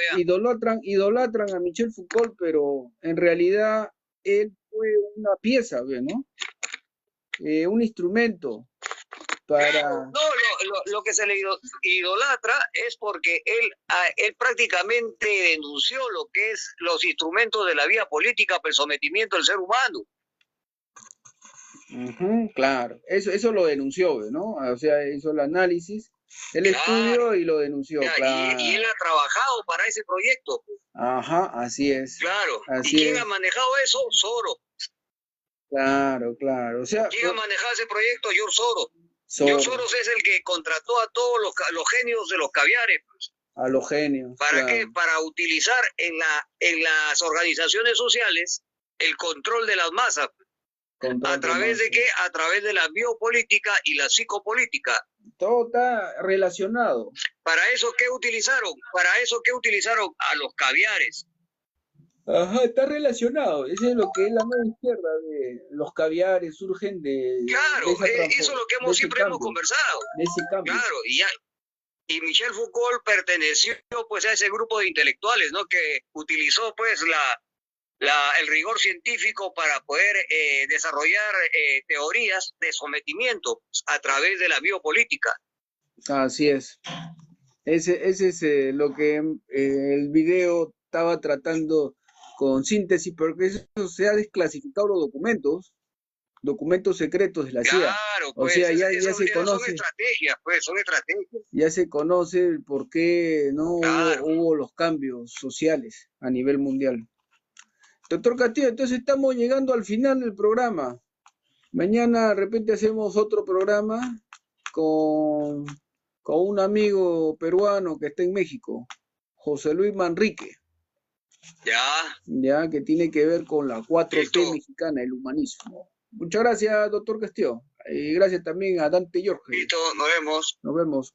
Speaker 1: idolatran a Michel Foucault, pero en realidad él fue una pieza, ¿no? Un instrumento para...
Speaker 3: No, lo que se le idolatra es porque él prácticamente denunció lo que es los instrumentos de la vida política para el sometimiento del ser humano.
Speaker 1: Claro, eso lo denunció, ¿no? O sea, hizo el análisis, el estudio y lo denunció, claro.
Speaker 3: Y él ha trabajado para ese proyecto.
Speaker 1: Ajá, así es.
Speaker 3: Claro,
Speaker 1: así
Speaker 3: ¿y quién ha manejado eso? Soros.
Speaker 1: Claro, o sea...
Speaker 3: ¿Quién ha manejado ese proyecto? George Soros. George Soros es el que contrató a todos los genios de los caviares.
Speaker 1: A los genios.
Speaker 3: ¿Para qué? Para utilizar en las organizaciones sociales el control de las masas. ¿A través de qué? A través de la biopolítica y la psicopolítica.
Speaker 1: Todo está relacionado.
Speaker 3: ¿Para eso qué utilizaron? A los caviares.
Speaker 1: Ajá, está relacionado. Eso es lo que es la nueva izquierda. Los caviares surgen de...
Speaker 3: Claro, eso es lo que siempre hemos conversado.
Speaker 1: De ese cambio.
Speaker 3: Claro, y Michel Foucault perteneció pues a ese grupo de intelectuales, ¿no? Que utilizó pues el rigor científico para poder desarrollar teorías de sometimiento a través de la biopolítica. Así
Speaker 1: es. Ese es lo que el video estaba tratando con síntesis, porque eso se ha desclasificado los documentos secretos de la CIA.
Speaker 3: Claro, pues,
Speaker 1: o sea, ya se conoce.
Speaker 3: Son estrategias.
Speaker 1: Ya se conoce el por qué no hubo los cambios sociales a nivel mundial. Doctor Castillo, entonces estamos llegando al final del programa. Mañana de repente hacemos otro programa con un amigo peruano que está en México, José Luis Manrique. Ya, que tiene que ver con la 4T mexicana, el humanismo. Muchas gracias, doctor Castillo. Y gracias también a Dante Jorge.
Speaker 3: Listo, nos vemos.
Speaker 1: Nos vemos.